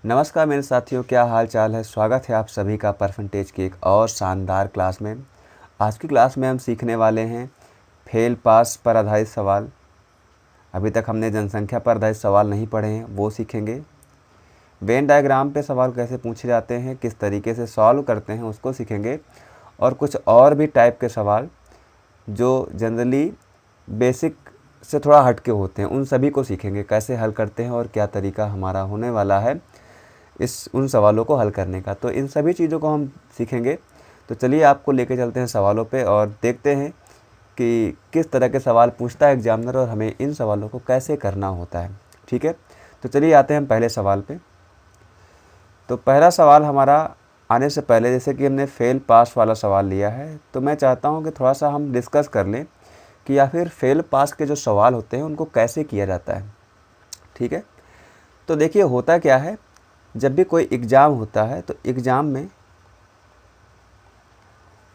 नमस्कार मेरे साथियों, क्या हाल चाल है। स्वागत है आप सभी का परसेंटेज की एक और शानदार क्लास में। आज की क्लास में हम सीखने वाले हैं फेल पास पर आधारित सवाल। अभी तक हमने जनसंख्या पर आधारित सवाल नहीं पढ़े हैं, वो सीखेंगे। वेन डायग्राम पे सवाल कैसे पूछे जाते हैं, किस तरीके से सॉल्व करते हैं, उसको सीखेंगे। और कुछ और भी टाइप के सवाल जो जनरली बेसिक से थोड़ा हट के होते हैं, उन सभी को सीखेंगे, कैसे हल करते हैं और क्या तरीका हमारा होने वाला है उन सवालों को हल करने का। तो इन सभी चीज़ों को हम सीखेंगे। तो चलिए आपको लेके चलते हैं सवालों पे और देखते हैं कि किस तरह के सवाल पूछता है एग्जामिनर और हमें इन सवालों को कैसे करना होता है। ठीक है, तो चलिए आते हैं हम पहले सवाल पे। तो पहला सवाल हमारा आने से पहले, जैसे कि हमने फेल पास वाला सवाल लिया है, तो मैं चाहता हूँ कि थोड़ा सा हम डिस्कस कर लें कि या फिर फेल पास के जो सवाल होते हैं उनको कैसे किया जाता है। ठीक है, तो देखिए होता क्या है, जब भी कोई एग्ज़ाम होता है तो एग्ज़ाम में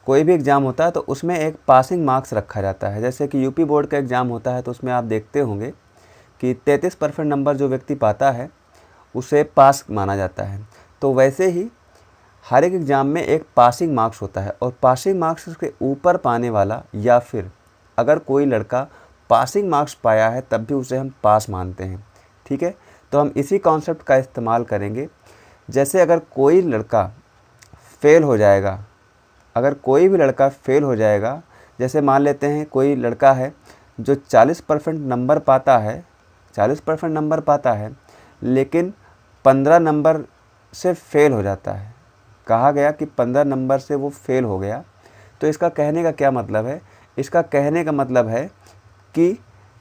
कोई भी एग्ज़ाम होता है तो उसमें एक पासिंग मार्क्स रखा जाता है। जैसे कि यूपी बोर्ड का एग्ज़ाम होता है तो उसमें आप देखते होंगे कि 33% नंबर जो व्यक्ति पाता है उसे पास माना जाता है। तो वैसे ही हर एक एग्ज़ाम में एक पासिंग मार्क्स होता है और पासिंग मार्क्स के ऊपर पाने वाला, या फिर अगर कोई लड़का पासिंग मार्क्स पाया है तब भी उसे हम पास मानते हैं। ठीक है, तो हम इसी कॉन्सेप्ट का इस्तेमाल करेंगे। जैसे अगर कोई लड़का फेल हो जाएगा, अगर कोई भी लड़का फेल हो जाएगा, जैसे मान लेते हैं कोई लड़का है जो 40% नंबर पाता है, 40% नंबर पाता है लेकिन 15 नंबर से फेल हो जाता है। कहा गया कि 15 नंबर से वो फेल हो गया। तो इसका कहने का क्या मतलब है? इसका कहने का मतलब है कि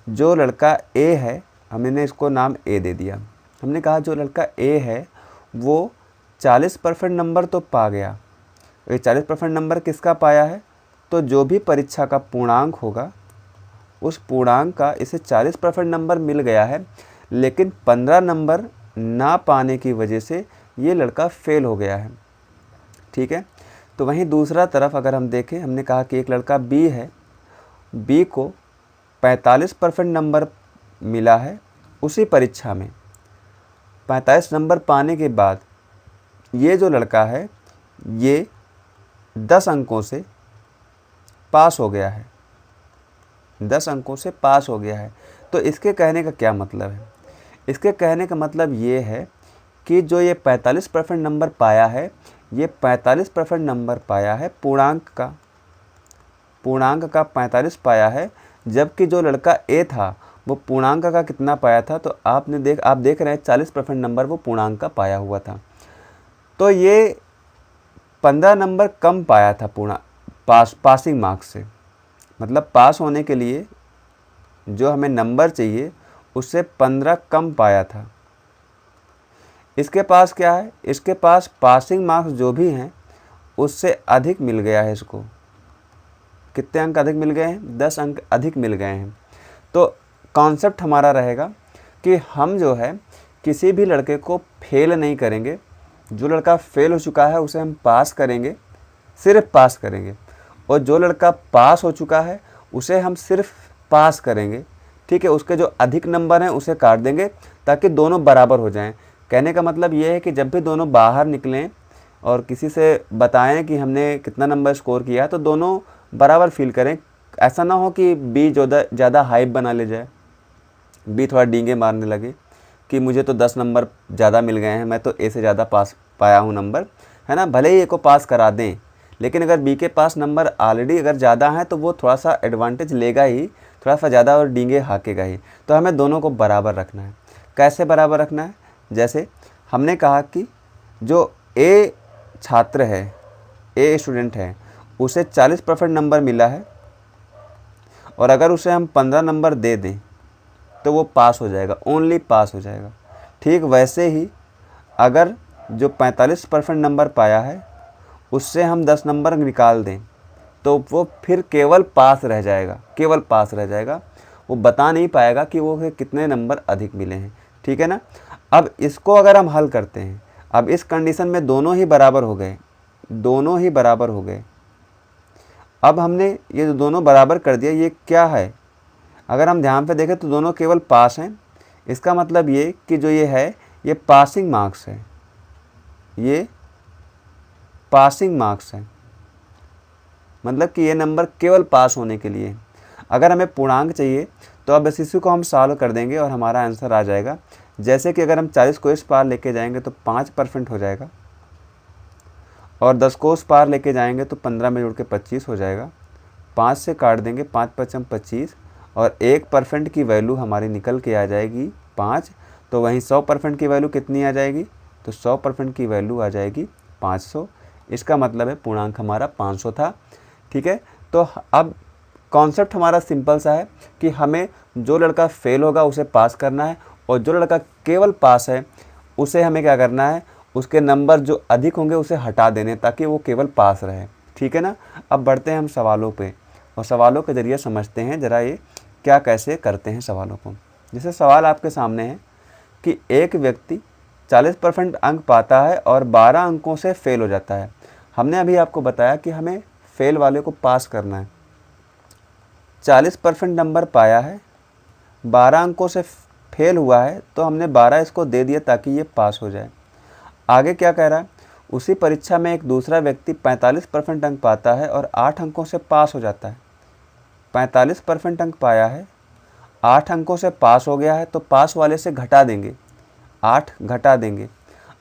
जो लड़का ए है, हमने इसको नाम ए दे दिया। हमने कहा जो लड़का ए है वो 40% नंबर तो पा गया। ये 40% नंबर किसका पाया है? तो जो भी परीक्षा का पूर्णांक होगा उस पूर्णांक का इसे 40% नंबर मिल गया है, लेकिन 15 नंबर ना पाने की वजह से ये लड़का फेल हो गया है। ठीक है, तो वहीं दूसरा तरफ अगर हम देखें, हमने कहा कि एक लड़का बी है, बी को 45% नंबर मिला है उसी परीक्षा में। 45 नंबर पाने के बाद ये जो लड़का है ये 10 अंकों से पास हो गया है, 10 अंकों से पास हो गया है। तो इसके कहने का क्या मतलब है? इसके कहने का मतलब ये है कि जो ये 45% नंबर पाया है, ये 45% नंबर पाया है पूर्णांक का, पूर्णांक का 45 पाया है। जबकि जो लड़का ए था वो पूर्णांक का कितना पाया था? तो आप देख रहे हैं 40% नंबर वो पूर्णांक का पाया हुआ था। तो ये 15 नंबर कम पाया था पासिंग मार्क्स से। मतलब पास होने के लिए जो हमें नंबर चाहिए उससे 15 कम पाया था। इसके पास क्या है? इसके पास पासिंग मार्क्स जो भी हैं उससे अधिक मिल गया है इसको। कितने अंक अधिक मिल गए हैं? 10 अंक अधिक मिल गए हैं। तो कॉन्सेप्ट हमारा रहेगा कि हम जो है किसी भी लड़के को फेल नहीं करेंगे। जो लड़का फेल हो चुका है उसे हम पास करेंगे, सिर्फ पास करेंगे। और जो लड़का पास हो चुका है उसे हम सिर्फ पास करेंगे। ठीक है, उसके जो अधिक नंबर हैं उसे काट देंगे ताकि दोनों बराबर हो जाएं। कहने का मतलब ये है कि जब भी दोनों बाहर निकलें और किसी से बताएं कि हमने कितना नंबर स्कोर किया तो दोनों बराबर फील करें। ऐसा ना हो कि बी ज़्यादा हाइप बना ले जाए, बी थोड़ा डींगे मारने लगे कि मुझे तो 10 नंबर ज़्यादा मिल गए हैं, मैं तो ए से ज़्यादा पास पाया हूँ नंबर, है ना। भले ही ए को पास करा दें, लेकिन अगर बी के पास नंबर ऑलरेडी अगर ज़्यादा हैं तो वो थोड़ा सा एडवांटेज लेगा ही, थोड़ा सा ज़्यादा और डींगे हाकेगा ही। तो हमें दोनों को बराबर रखना है। कैसे बराबर रखना है? जैसे हमने कहा कि जो ए छात्र है, ए स्टूडेंट है, उसे 40% नंबर मिला है और अगर उसे हम 15 नंबर दे दें तो वो पास हो जाएगा, ओनली पास हो जाएगा। ठीक वैसे ही अगर जो 45% नंबर पाया है उससे हम 10 नंबर निकाल दें तो वो फिर केवल पास रह जाएगा, केवल पास रह जाएगा। वो बता नहीं पाएगा कि वो कितने नंबर अधिक मिले हैं। ठीक है ना। अब इसको अगर हम हल करते हैं, अब इस कंडीशन में दोनों ही बराबर हो गए, दोनों ही बराबर हो गए। अब हमने ये जो दोनों बराबर कर दिया, ये क्या है? अगर हम ध्यान पे देखें तो दोनों केवल पास हैं। इसका मतलब ये कि जो ये है ये पासिंग मार्क्स है। ये पासिंग मार्क्स है, मतलब कि ये नंबर केवल पास होने के लिए। अगर हमें पूर्णांक चाहिए तो अब इसी को हम सॉल्व कर देंगे और हमारा आंसर आ जाएगा। जैसे कि अगर हम 40 को इस पार लेके जाएंगे तो 5% हो जाएगा, और 10 को उस पार लेके जाएंगे तो 15 में जुड़ के 25 हो जाएगा। 5 से काट देंगे, 5 पचम 25, और 1% की वैल्यू हमारी निकल के आ जाएगी 5। तो वहीं 100% की वैल्यू कितनी आ जाएगी, तो 100% की वैल्यू आ जाएगी 500। इसका मतलब है पूर्णांक हमारा 500 था। ठीक है, तो अब कॉन्सेप्ट हमारा सिंपल सा है कि हमें जो लड़का फेल होगा उसे पास करना है, और जो लड़का केवल पास है उसे हमें क्या करना है, उसके नंबर जो अधिक होंगे उसे हटा देने, ताकि वो केवल पास रहे। ठीक है ना। अब बढ़ते हैं हम सवालों पे, और सवालों के ज़रिए समझते हैं ज़रा ये क्या कैसे करते हैं सवालों को। जैसे सवाल आपके सामने है कि एक व्यक्ति 40% अंक पाता है और 12 अंकों से फेल हो जाता है। हमने अभी आपको बताया कि हमें फेल वाले को पास करना है। 40% नंबर पाया है, 12 अंकों से फेल हुआ है, तो हमने 12 इसको दे दिया ताकि ये पास हो जाए। आगे क्या कह रहा है, उसी परीक्षा में एक दूसरा व्यक्ति 45% अंक पाता है और 8 अंकों से पास हो जाता है। 45% अंक पाया है, 8 अंकों से पास हो गया है, तो पास वाले से घटा देंगे, 8 घटा देंगे।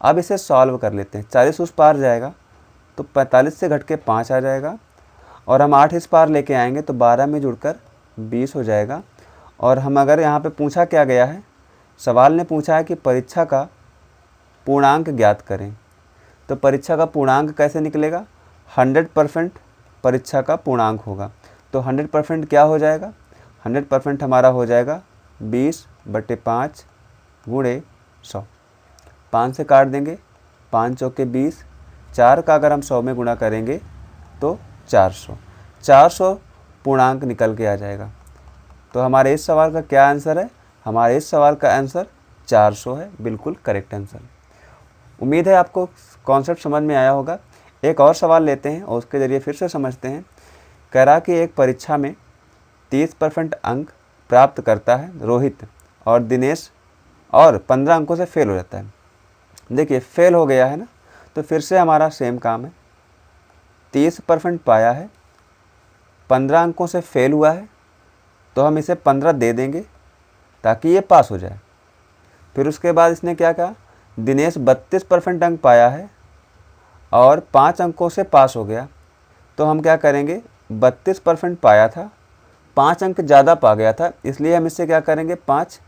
अब इसे सॉल्व कर लेते हैं। 40 उस पार जाएगा तो 45 से घट के 5 आ जाएगा, और हम 8 इस पार लेके आएंगे तो 12 में जुड़कर 20 हो जाएगा। और हम अगर यहाँ पे पूछा क्या गया है, सवाल ने पूछा है कि परीक्षा का पूर्णांक ज्ञात करें। तो परीक्षा का पूर्णांक कैसे निकलेगा, 100% परीक्षा का पूर्णांक होगा। तो 100% क्या हो जाएगा, 100% हमारा हो जाएगा 20/5 गुणे 100। 5 से काट देंगे, 5 चौके 20, 4 का अगर हम 100 में गुणा करेंगे तो 400 पूर्णांक निकल के आ जाएगा। तो हमारे इस सवाल का क्या आंसर है, हमारे इस सवाल का आंसर 400 है, बिल्कुल करेक्ट आंसर। उम्मीद है आपको कॉन्सेप्ट समझ में आया होगा। एक और सवाल लेते हैं और उसके ज़रिए फिर से समझते हैं। कह रहा कि एक परीक्षा में 30% अंक प्राप्त करता है रोहित, और दिनेश और 15 अंकों से फेल हो जाता है। देखिए फेल हो गया है ना, तो फिर से हमारा सेम काम है। 30% पाया है, 15 अंकों से फेल हुआ है, तो हम इसे 15 दे देंगे ताकि ये पास हो जाए। फिर उसके बाद इसने क्या कहा, दिनेश 32% अंक पाया है और 5 अंकों से पास हो गया, तो हम क्या करेंगे, 32% पाया था, 5 अंक ज़्यादा पा गया था, इसलिए हम इससे क्या करेंगे, 5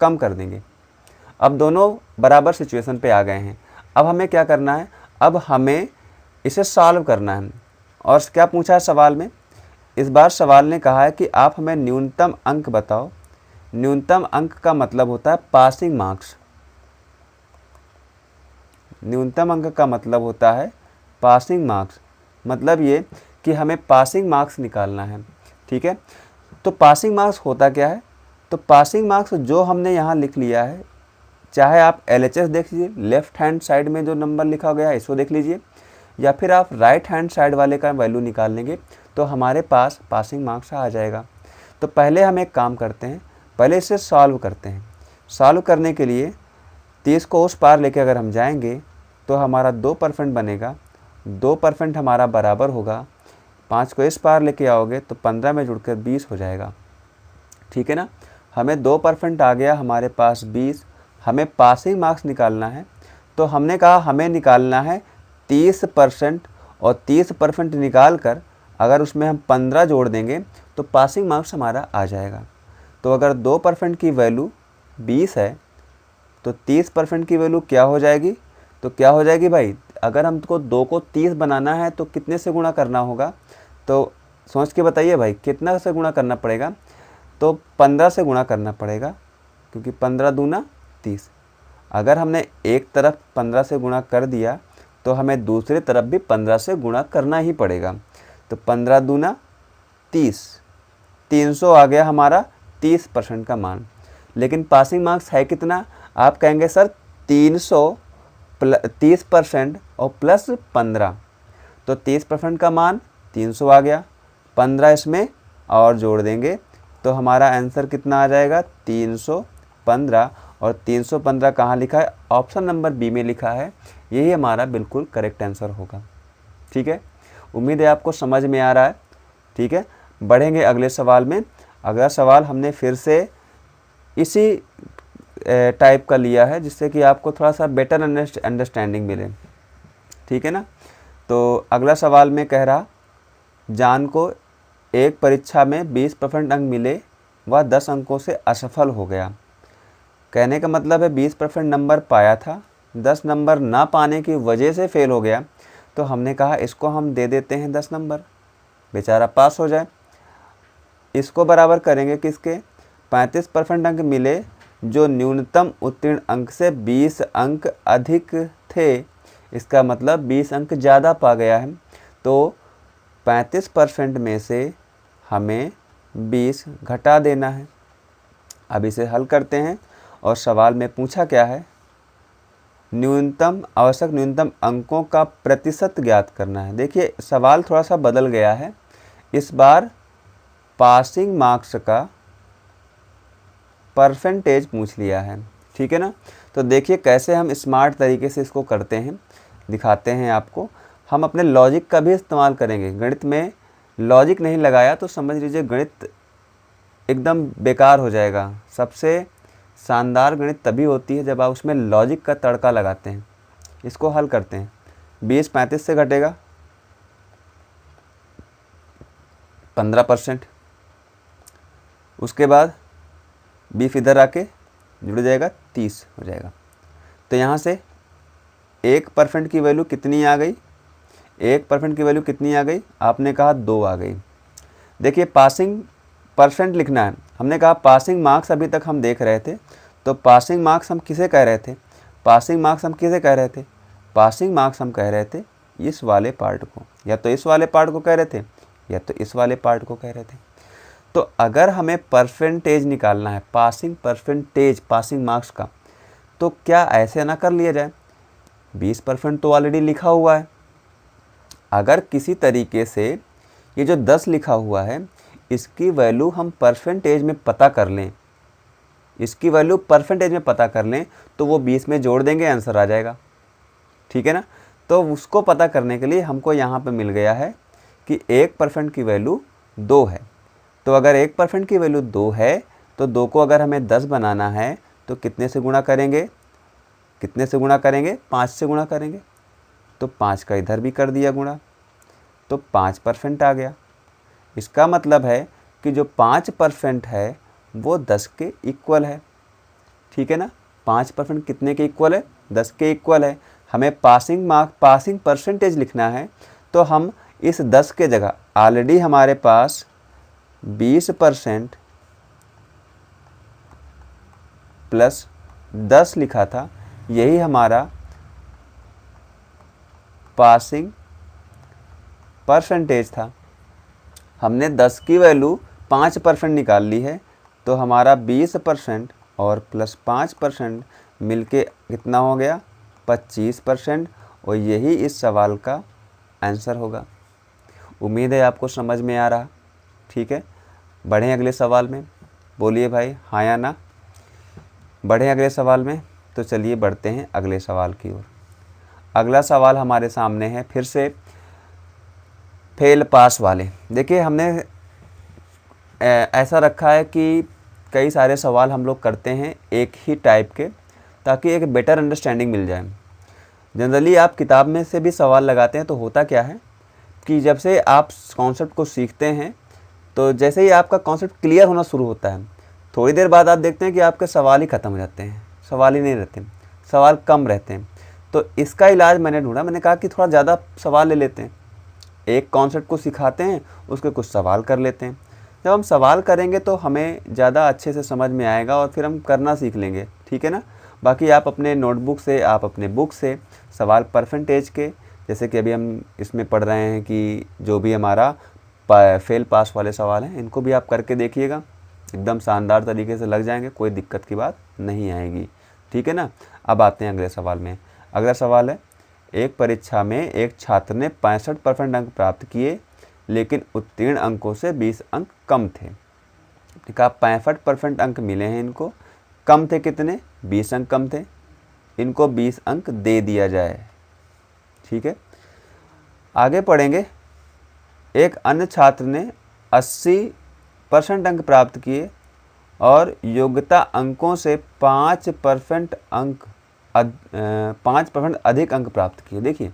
कम कर देंगे। अब दोनों बराबर सिचुएशन पे आ गए हैं। अब हमें क्या करना है, अब हमें इसे सॉल्व करना है। और क्या पूछा है सवाल में, इस बार सवाल ने कहा है कि आप हमें न्यूनतम अंक बताओ। न्यूनतम अंक का मतलब होता है पासिंग मार्क्स। न्यूनतम अंक का मतलब होता है पासिंग मार्क्स, मतलब ये कि हमें पासिंग मार्क्स निकालना है। ठीक है, तो पासिंग मार्क्स होता क्या है, तो पासिंग मार्क्स जो हमने यहाँ लिख लिया है, चाहे आप LHS देख लीजिए, लेफ्ट हैंड साइड में जो नंबर लिखा गया है इसको देख लीजिए, या फिर आप राइट हैंड साइड वाले का वैल्यू निकाल लेंगे तो हमारे पास पासिंग मार्क्स आ जाएगा। तो पहले हम एक काम करते हैं, पहले इसे सॉल्व करते हैं। सॉल्व करने के लिए 30 को उस पार लेके अगर हम जाएंगे तो हमारा 2% बनेगा, 2% हमारा बराबर होगा, 5 को इस पार लेके आओगे तो 15 में जुड़कर 20 हो जाएगा। ठीक है ना, हमें 2% आ गया, हमारे पास 20। हमें पासिंग मार्क्स निकालना है, तो हमने कहा हमें निकालना है 30%, और 30% निकाल कर अगर उसमें हम 15 जोड़ देंगे तो पासिंग मार्क्स हमारा आ जाएगा। तो अगर 2% की वैल्यू 20 है तो 30% की वैल्यू क्या हो जाएगी, तो क्या हो जाएगी भाई, अगर हमको 2 को 30 बनाना है तो कितने से गुणा करना होगा, तो सोच के बताइए भाई कितना से गुणा करना पड़ेगा, तो 15 से गुणा करना पड़ेगा, क्योंकि 15 दूना 30। अगर हमने एक तरफ 15 से गुणा कर दिया तो हमें दूसरी तरफ भी 15 से गुणा करना ही पड़ेगा। तो 15 दूना 30, 300 आ गया हमारा 30% का मान। लेकिन पासिंग मार्क्स है कितना, आप कहेंगे सर 30% और प्लस 15, तो 30% का मान 300 आ गया, 15 इसमें और जोड़ देंगे तो हमारा आंसर कितना आ जाएगा, 315, और 315 कहाँ लिखा है, ऑप्शन नंबर बी में लिखा है। यही हमारा बिल्कुल करेक्ट आंसर होगा। ठीक है, उम्मीद है आपको समझ में आ रहा है। ठीक है, बढ़ेंगे अगले सवाल में। अगला सवाल हमने फिर से इसी टाइप का लिया है जिससे कि आपको थोड़ा सा बेटर अंडरस्टैंडिंग मिले। ठीक है ना। तो अगला सवाल में कह रहा, जान को एक परीक्षा में 20% अंक मिले, वह 10 अंकों से असफल हो गया। कहने का मतलब है 20% नंबर पाया था, 10 नंबर ना पाने की वजह से फेल हो गया। तो हमने कहा इसको हम दे देते हैं 10 नंबर, बेचारा पास हो जाए। इसको बराबर करेंगे किसके, 35% अंक मिले जो न्यूनतम उत्तीर्ण अंक से 20 अंक अधिक थे। इसका मतलब 20 अंक ज़्यादा पा गया है। तो 35% में से हमें 20 घटा देना है। अब इसे हल करते हैं और सवाल में पूछा क्या है, आवश्यक न्यूनतम अंकों का प्रतिशत ज्ञात करना है। देखिए सवाल थोड़ा सा बदल गया है, इस बार पासिंग मार्क्स का परसेंटेज पूछ लिया है। ठीक है ना। तो देखिए कैसे हम स्मार्ट तरीके से इसको करते हैं, दिखाते हैं आपको। हम अपने लॉजिक का भी इस्तेमाल करेंगे। गणित में लॉजिक नहीं लगाया तो समझ लीजिए गणित एकदम बेकार हो जाएगा। सबसे शानदार गणित तभी होती है जब आप उसमें लॉजिक का तड़का लगाते हैं। इसको हल करते हैं। 20 35 से घटेगा 15%, उसके बाद 20 इधर आके जुड़ जाएगा 30 हो जाएगा। तो यहाँ से 1% की वैल्यू कितनी आ गई, 1% की वैल्यू कितनी आ गई, आपने कहा 2 आ गई। देखिए पासिंग परसेंट लिखना है, हमने कहा पासिंग मार्क्स अभी तक हम देख रहे थे। तो पासिंग मार्क्स हम किसे कह रहे थे, पासिंग मार्क्स हम किसे कह रहे थे, पासिंग मार्क्स हम कह रहे थे इस वाले पार्ट को, या तो इस वाले पार्ट को कह रहे थे या तो इस वाले पार्ट को कह रहे थे। तो अगर हमें परसेंटेज निकालना है, पासिंग परसेंटेज पासिंग मार्क्स का, तो क्या ऐसे ना कर लिया जाए, 20% तो ऑलरेडी लिखा हुआ है। अगर किसी तरीके से ये जो 10 लिखा हुआ है इसकी वैल्यू हम परसेंटेज में पता कर लें, इसकी वैल्यू परसेंटेज में पता कर लें तो वो 20 में जोड़ देंगे, आंसर आ जाएगा। ठीक है ना। तो उसको पता करने के लिए हमको यहाँ पे मिल गया है कि 1% की वैल्यू 2 है। तो अगर 1% की वैल्यू 2 है तो 2 को अगर हमें 10 बनाना है तो कितने से गुणा करेंगे, कितने से गुणा करेंगे, 5 से गुणा करेंगे। तो 5 का इधर भी कर दिया गुणा, तो 5% आ गया। इसका मतलब है कि जो 5% है वो 10 के इक्वल है। ठीक है ना। 5% कितने के इक्वल है, 10 के इक्वल है। हमें पासिंग परसेंटेज लिखना है तो हम इस 10 के जगह ऑलरेडी हमारे पास 20% प्लस 10 लिखा था, यही हमारा पासिंग परसेंटेज था। हमने 10 की वैल्यू 5% निकाल ली है, तो हमारा 20% और प्लस 5% मिलके कितना हो गया, 25%, और यही इस सवाल का आंसर होगा। उम्मीद है आपको समझ में आ रहा। ठीक है, बढ़ें अगले सवाल में, बोलिए भाई हाँ या ना। बढ़ें अगले सवाल में, तो चलिए बढ़ते हैं अगले सवाल की ओर। अगला सवाल हमारे सामने है फिर से फेल पास वाले। देखिए हमने ऐसा रखा है कि कई सारे सवाल हम लोग करते हैं एक ही टाइप के, ताकि एक बेटर अंडरस्टैंडिंग मिल जाए। जनरली आप किताब में से भी सवाल लगाते हैं तो होता क्या है कि जब से आप कॉन्सेप्ट को सीखते हैं तो जैसे ही आपका कॉन्सेप्ट क्लियर होना शुरू होता है, थोड़ी देर बाद आप देखते हैं कि आपके सवाल ही ख़त्म हो जाते हैं, सवाल ही नहीं रहते, सवाल कम रहते हैं। तो इसका इलाज मैंने ढूंढा, मैंने कहा कि थोड़ा ज़्यादा सवाल ले लेते हैं, एक कॉन्सेप्ट को सिखाते हैं, उसके कुछ सवाल कर लेते हैं। जब हम सवाल करेंगे तो हमें ज़्यादा अच्छे से समझ में आएगा और फिर हम करना सीख लेंगे। ठीक है ना। बाकी आप अपने नोटबुक से, आप अपने बुक से सवाल परसेंटेज के, जैसे कि अभी हम इसमें पढ़ रहे हैं कि जो भी हमारा फेल पास वाले सवाल हैं, इनको भी आप करके देखिएगा, एकदम शानदार तरीके से लग जाएंगे, कोई दिक्कत की बात नहीं आएगी। ठीक है ना। अब आते हैं अगले सवाल में। अगला सवाल है, एक परीक्षा में एक छात्र ने 65% अंक प्राप्त किए लेकिन उत्तीर्ण अंकों से 20 अंक कम थे। ठीक है, 65% अंक मिले हैं इनको, कम थे कितने, 20 अंक कम थे, इनको 20 अंक दे दिया जाए। ठीक है, आगे पढ़ेंगे। एक अन्य छात्र ने 80% अंक प्राप्त किए और योग्यता अंकों से 5% अधिक अंक प्राप्त किए। देखिए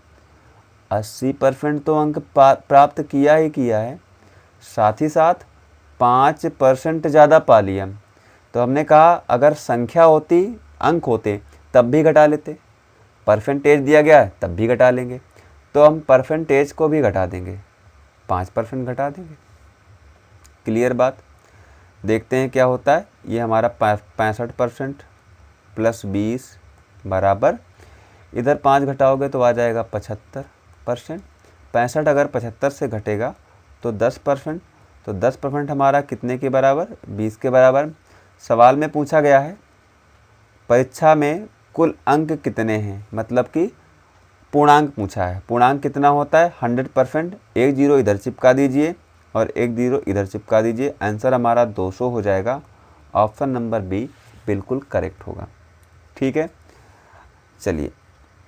80% तो अंक प्राप्त किया ही किया है, साथ ही साथ 5% ज़्यादा पा लिया। तो हमने कहा अगर संख्या होती, अंक होते, तब भी घटा लेते, परसेंटेज दिया गया है तब भी घटा लेंगे, तो हम परसेंटेज को भी घटा देंगे, 5% घटा देंगे। क्लियर बात। देखते हैं क्या होता है। ये हमारा 65% प्लस 20 बराबर, इधर 5 घटाओगे तो आ जाएगा 75%। 65 अगर 75 से घटेगा तो 10%, तो 10% हमारा कितने के बराबर? 20 के बराबर। सवाल में पूछा गया है परीक्षा में कुल अंक कितने हैं, मतलब कि पूर्णांक पूछा है। पूर्णांक कितना होता है? 100%। एक जीरो इधर चिपका दीजिए और एक जीरो इधर चिपका दीजिए, आंसर हमारा 200 हो जाएगा। ऑप्शन नंबर बी बिल्कुल करेक्ट होगा। ठीक है, चलिए,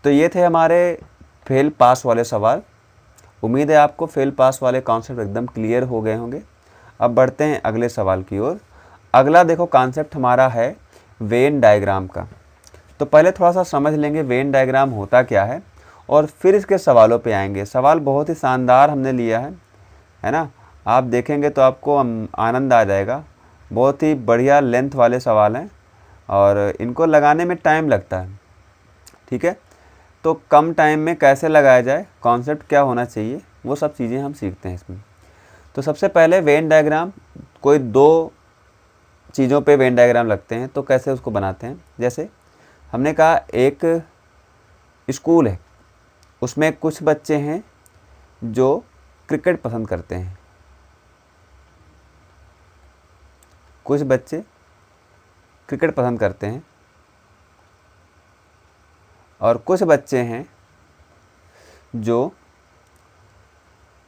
तो ये थे हमारे फेल पास वाले सवाल। उम्मीद है आपको फेल पास वाले कॉन्सेप्ट एकदम क्लियर हो गए होंगे। अब बढ़ते हैं अगले सवाल की ओर। अगला देखो कॉन्सेप्ट हमारा है वेन डायग्राम का। तो पहले थोड़ा सा समझ लेंगे वेन डायग्राम होता क्या है और फिर इसके सवालों पे आएंगे। सवाल बहुत ही शानदार हमने लिया है ना। आप देखेंगे तो आपको आनंद आ जाएगा। बहुत ही बढ़िया लेंथ वाले सवाल हैं और इनको लगाने में टाइम लगता है। ठीक है, तो कम टाइम में कैसे लगाया जाए, कॉन्सेप्ट क्या होना चाहिए, वो सब चीज़ें हम सीखते हैं इसमें। तो सबसे पहले वेन डायग्राम, कोई दो चीज़ों पे वेन डायग्राम लगते हैं, तो कैसे उसको बनाते हैं। जैसे हमने कहा एक स्कूल है, उसमें कुछ बच्चे हैं जो क्रिकेट पसंद करते हैं, कुछ बच्चे क्रिकेट पसंद करते हैं और कुछ बच्चे हैं जो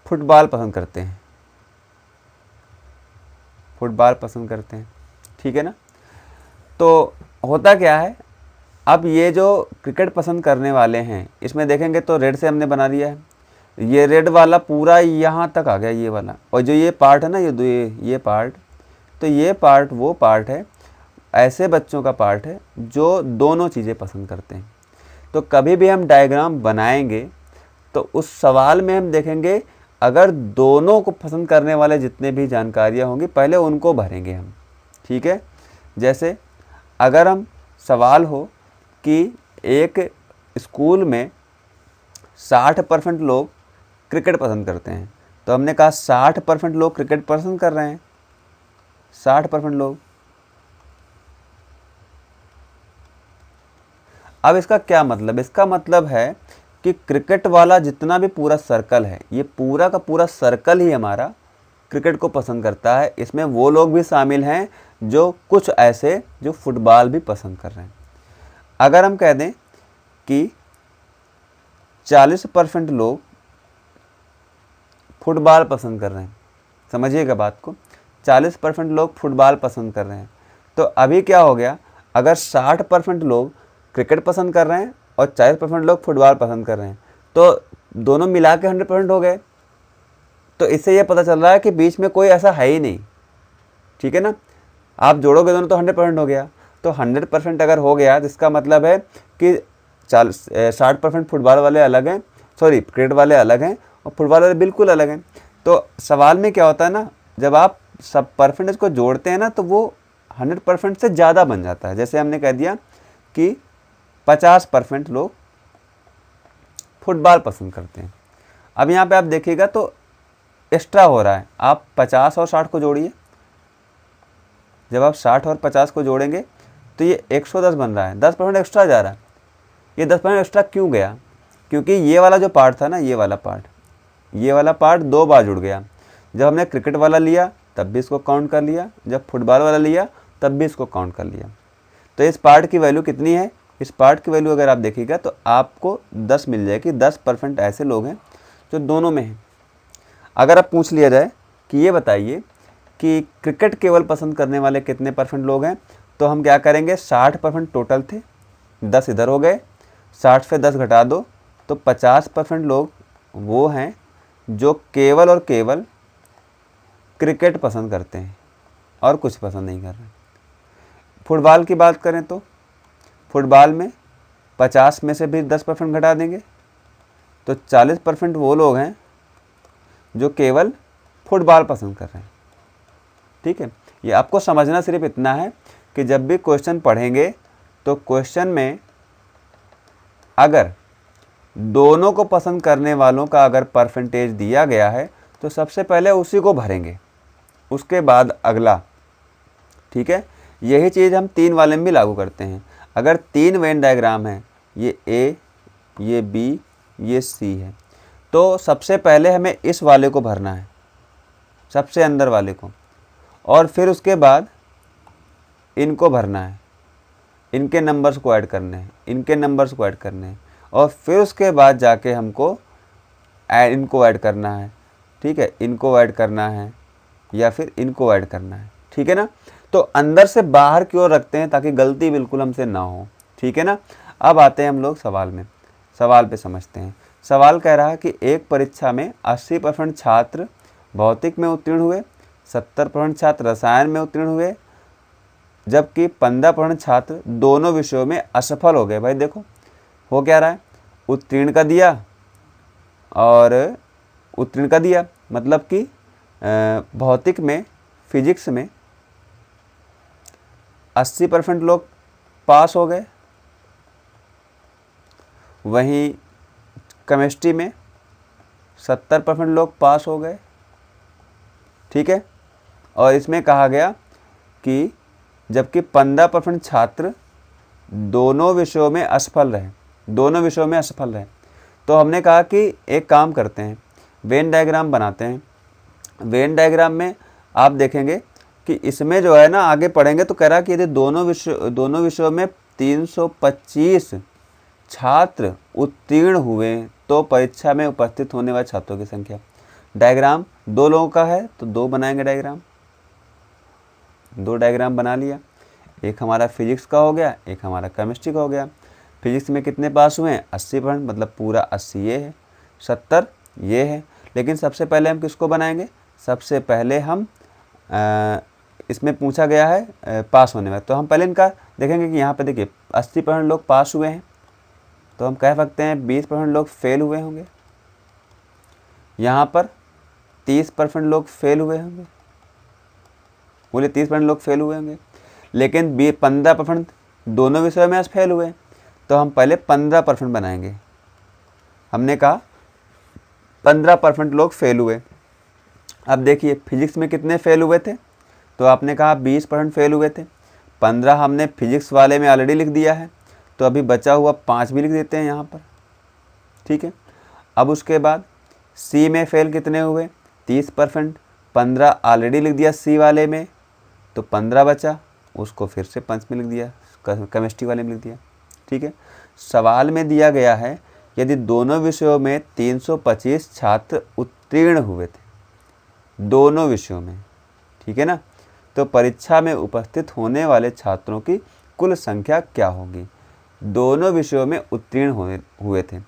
फुटबॉल पसंद करते हैं, फुटबॉल पसंद करते हैं। ठीक है ना। तो होता क्या है, अब ये जो क्रिकेट पसंद करने वाले हैं, इसमें देखेंगे तो रेड से हमने बना दिया है। ये रेड वाला पूरा यहाँ तक आ गया, ये वाला, और जो ये पार्ट है ना, ये पार्ट, तो ये पार्ट वो पार्ट है, ऐसे बच्चों का पार्ट है जो दोनों चीज़ें पसंद करते हैं। तो कभी भी हम डायग्राम बनाएंगे तो उस सवाल में हम देखेंगे अगर दोनों को पसंद करने वाले जितने भी जानकारियाँ होंगी पहले उनको भरेंगे हम। ठीक है, जैसे अगर हम सवाल हो कि एक स्कूल में 60% लोग क्रिकेट पसंद करते हैं, तो हमने कहा 60% लोग क्रिकेट पसंद कर रहे हैं, 60% लोग। अब इसका क्या मतलब? इसका मतलब है कि क्रिकेट वाला जितना भी पूरा सर्कल है, ये पूरा का पूरा सर्कल ही हमारा क्रिकेट को पसंद करता है। इसमें वो लोग भी शामिल हैं जो कुछ ऐसे जो फुटबॉल भी पसंद कर रहे हैं। अगर हम कह दें कि 40% लोग फुटबॉल पसंद कर रहे हैं, समझिएगा बात को, 40% लोग फुटबॉल पसंद कर रहे हैं, तो अभी क्या हो गया, अगर 60% लोग क्रिकेट पसंद कर रहे हैं और 40% लोग फुटबॉल पसंद कर रहे हैं, तो दोनों मिला के 100% हो गए। तो इससे ये पता चल रहा है कि बीच में कोई ऐसा है ही नहीं। ठीक है ना, आप जोड़ोगे दोनों तो 100% हो गया। तो 100% अगर हो गया तो इसका मतलब है कि 60% फुटबॉल वाले अलग हैं, सॉरी क्रिकेट वाले अलग हैं और फुटबॉल वाले बिल्कुल अलग हैं। तो सवाल में क्या होता है ना, जब आप सब परसेंटेज को जोड़ते हैं ना तो वो 100% से ज़्यादा बन जाता है। जैसे हमने कह दिया कि 50% लोग फुटबॉल पसंद करते हैं। अब यहाँ पे आप देखिएगा तो एक्स्ट्रा हो रहा है, आप 50 और 60 को जोड़िए। जब आप 60 और 50 को जोड़ेंगे तो ये 110 बन रहा है, 10% एक्स्ट्रा जा रहा है। ये 10% एक्स्ट्रा क्यों गया? क्योंकि ये वाला जो पार्ट था ना, ये वाला पार्ट 2 बार जुड़ गया। जब हमने क्रिकेट वाला लिया तब भी इसको काउंट कर लिया, जब फुटबॉल वाला लिया तब भी इसको काउंट कर लिया। तो इस पार्ट की वैल्यू कितनी है? इस पार्ट की वैल्यू अगर आप देखिएगा तो आपको 10 मिल जाएगी। 10% ऐसे लोग हैं जो दोनों में हैं। अगर आप पूछ लिया जाए कि ये बताइए कि क्रिकेट केवल पसंद करने वाले कितने % लोग हैं, तो हम क्या करेंगे, 60% टोटल थे, 10 इधर हो गए, 60 से 10 घटा दो तो 50% लोग वो हैं जो केवल और केवल क्रिकेट पसंद करते हैं और कुछ पसंद नहीं कर रहे। फुटबॉल की बात करें तो फुटबॉल में 50 में से भी 10% घटा देंगे तो 40% वो लोग हैं जो केवल फुटबॉल पसंद कर रहे हैं। ठीक है, ये आपको समझना सिर्फ इतना है कि जब भी क्वेश्चन पढ़ेंगे तो क्वेश्चन में अगर दोनों को पसंद करने वालों का अगर परसेंटेज दिया गया है तो सबसे पहले उसी को भरेंगे, उसके बाद अगला। ठीक है, यही चीज़ हम 3 वाले में भी लागू करते हैं। अगर 3 वेन डायग्राम है, ये ए, ये बी, ये सी है, तो सबसे पहले हमें इस वाले को भरना है, सबसे अंदर वाले को, और फिर उसके बाद इनको भरना है, इनके नंबर्स को ऐड करने हैं, इनके नंबर्स को ऐड करने हैं, और फिर उसके बाद जाके हमको इनको ऐड करना है। ठीक है, इनको ऐड करना है या फिर इनको ऐड करना है। ठीक है ना, तो अंदर से बाहर की ओर रखते हैं ताकि गलती बिल्कुल हमसे ना हो। ठीक है ना, अब आते हैं हम लोग सवाल में, सवाल पे समझते हैं। सवाल कह रहा है कि एक परीक्षा में 80% छात्र भौतिक में उत्तीर्ण हुए, 70% छात्र रसायन में उत्तीर्ण हुए, जबकि 15% छात्र दोनों विषयों में असफल हो गए। भाई देखो हो क्या रहा है, उत्तीर्ण का दिया और उत्तीर्ण का दिया, मतलब कि भौतिक में, फिजिक्स में 80% लोग पास हो गए, वहीं केमिस्ट्री में 70% लोग पास हो गए। ठीक है, और इसमें कहा गया कि जबकि 15% छात्र दोनों विषयों में असफल रहे, दोनों विषयों में असफल रहे। तो हमने कहा कि एक काम करते हैं, वेन डायग्राम बनाते हैं। वेन डायग्राम में आप देखेंगे कि इसमें जो है ना, आगे पढ़ेंगे तो कह रहा कि यदि दोनों विषयों में 325 छात्र उत्तीर्ण हुए तो परीक्षा में उपस्थित होने वाले छात्रों की संख्या। डायग्राम 2 लोगों का है तो 2 बनाएंगे डायग्राम, 2 डायग्राम बना लिया। एक हमारा फिजिक्स का हो गया, एक हमारा केमिस्ट्री का हो गया। फिजिक्स में कितने पास हुए हैं, 80%, मतलब पूरा 80 ये है, 70 ये है। लेकिन सबसे पहले हम किसको बनाएंगे, सबसे पहले हम इसमें पूछा गया है पास होने में, तो हम पहले इनका देखेंगे कि यहाँ पे देखिए 80% लोग पास हुए हैं, तो हम कह सकते हैं 20% लोग फेल हुए होंगे। यहाँ पर 30% लोग फेल हुए होंगे, बोले 30% लोग फेल हुए होंगे। लेकिन 15% दोनों विषयों में फेल हुए, तो हम पहले 15% बनाएंगे। हमने कहा 15% लोग फेल हुए। अब देखिए फिजिक्स में कितने फेल हुए थे, तो आपने कहा 20% फेल हुए थे। 15 हमने फिजिक्स वाले में ऑलरेडी लिख दिया है, तो अभी बचा हुआ 5 भी लिख देते हैं यहाँ पर। ठीक है, अब उसके बाद सी में फेल कितने हुए, 30%, 15 ऑलरेडी लिख दिया सी वाले में, तो 15 बचा, उसको फिर से 5 में लिख दिया, केमिस्ट्री वाले में लिख दिया। ठीक है, सवाल में दिया गया है यदि दोनों विषयों में 325 छात्र उत्तीर्ण हुए थे, दोनों विषयों में। ठीक है ना, तो परीक्षा में उपस्थित होने वाले छात्रों की कुल संख्या क्या होगी, दोनों विषयों में उत्तीर्ण हुए थे।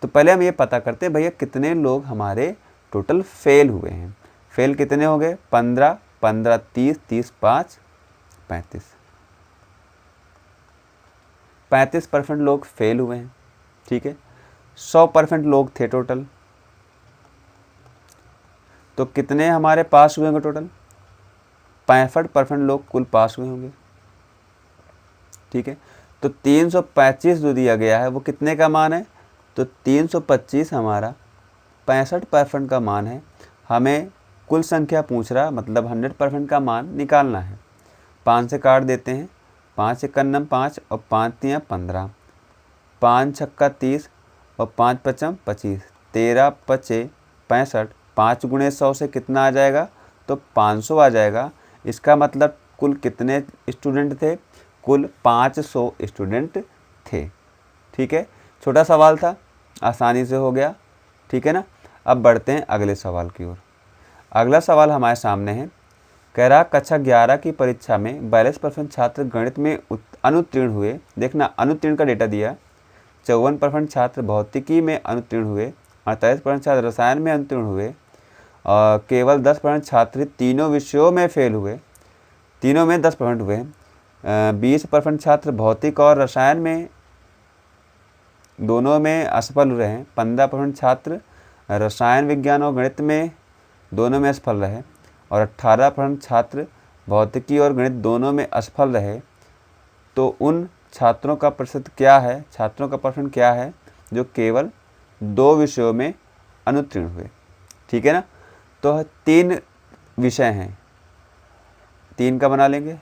तो पहले हम ये पता करते हैं भैया कितने लोग हमारे टोटल फेल हुए हैं। फेल कितने हो गए, 15, 15, 30, 30, 5, 35, 35% लोग फेल हुए हैं। ठीक है, 100% लोग थे टोटल, तो कितने हमारे पास हुए होंगे टोटल, 65% लोग कुल पास हुए होंगे। ठीक है, तो 325 जो दिया गया है वो कितने का मान है, तो 325 हमारा 65% का मान है। हमें कुल संख्या पूछ रहा, मतलब 100% का मान निकालना है। 5 से काट देते हैं, 5 एकन्नम 5 और 5 तियां 15, 5 छक्का 30 और 5 पचम 25, 13 पचे 65, 5 गुणे 100 से कितना आ जाएगा, तो 500 आ जाएगा। इसका मतलब कुल कितने स्टूडेंट थे, कुल 500 स्टूडेंट थे। ठीक है, छोटा सवाल था, आसानी से हो गया। ठीक है ना, अब बढ़ते हैं अगले सवाल की ओर। अगला सवाल हमारे सामने है कह रहा कक्षा 11 की परीक्षा में 42% छात्र गणित में अनुत्तीर्ण हुए। देखना अनुत्तीर्ण का डेटा दिया। 54% छात्र भौतिकी में अनुत्तीर्ण हुए। 48% छात्र रसायन में अनुत्तीर्ण हुए। और केवल 10% छात्र तीनों विषयों में फेल हुए, तीनों में 10% हुए। 20% छात्र भौतिक और रसायन में दोनों में असफल रहे। 15% छात्र रसायन विज्ञान और गणित में दोनों में असफल रहे। और 18% छात्र भौतिकी और गणित दोनों में असफल रहे। तो उन छात्रों का प्रतिशत क्या है, छात्रों का परसेंट क्या है जो केवल 2 विषयों में अनुत्तीर्ण हुए। ठीक है ना। तो 3 विषय हैं, 3 का बना लेंगे।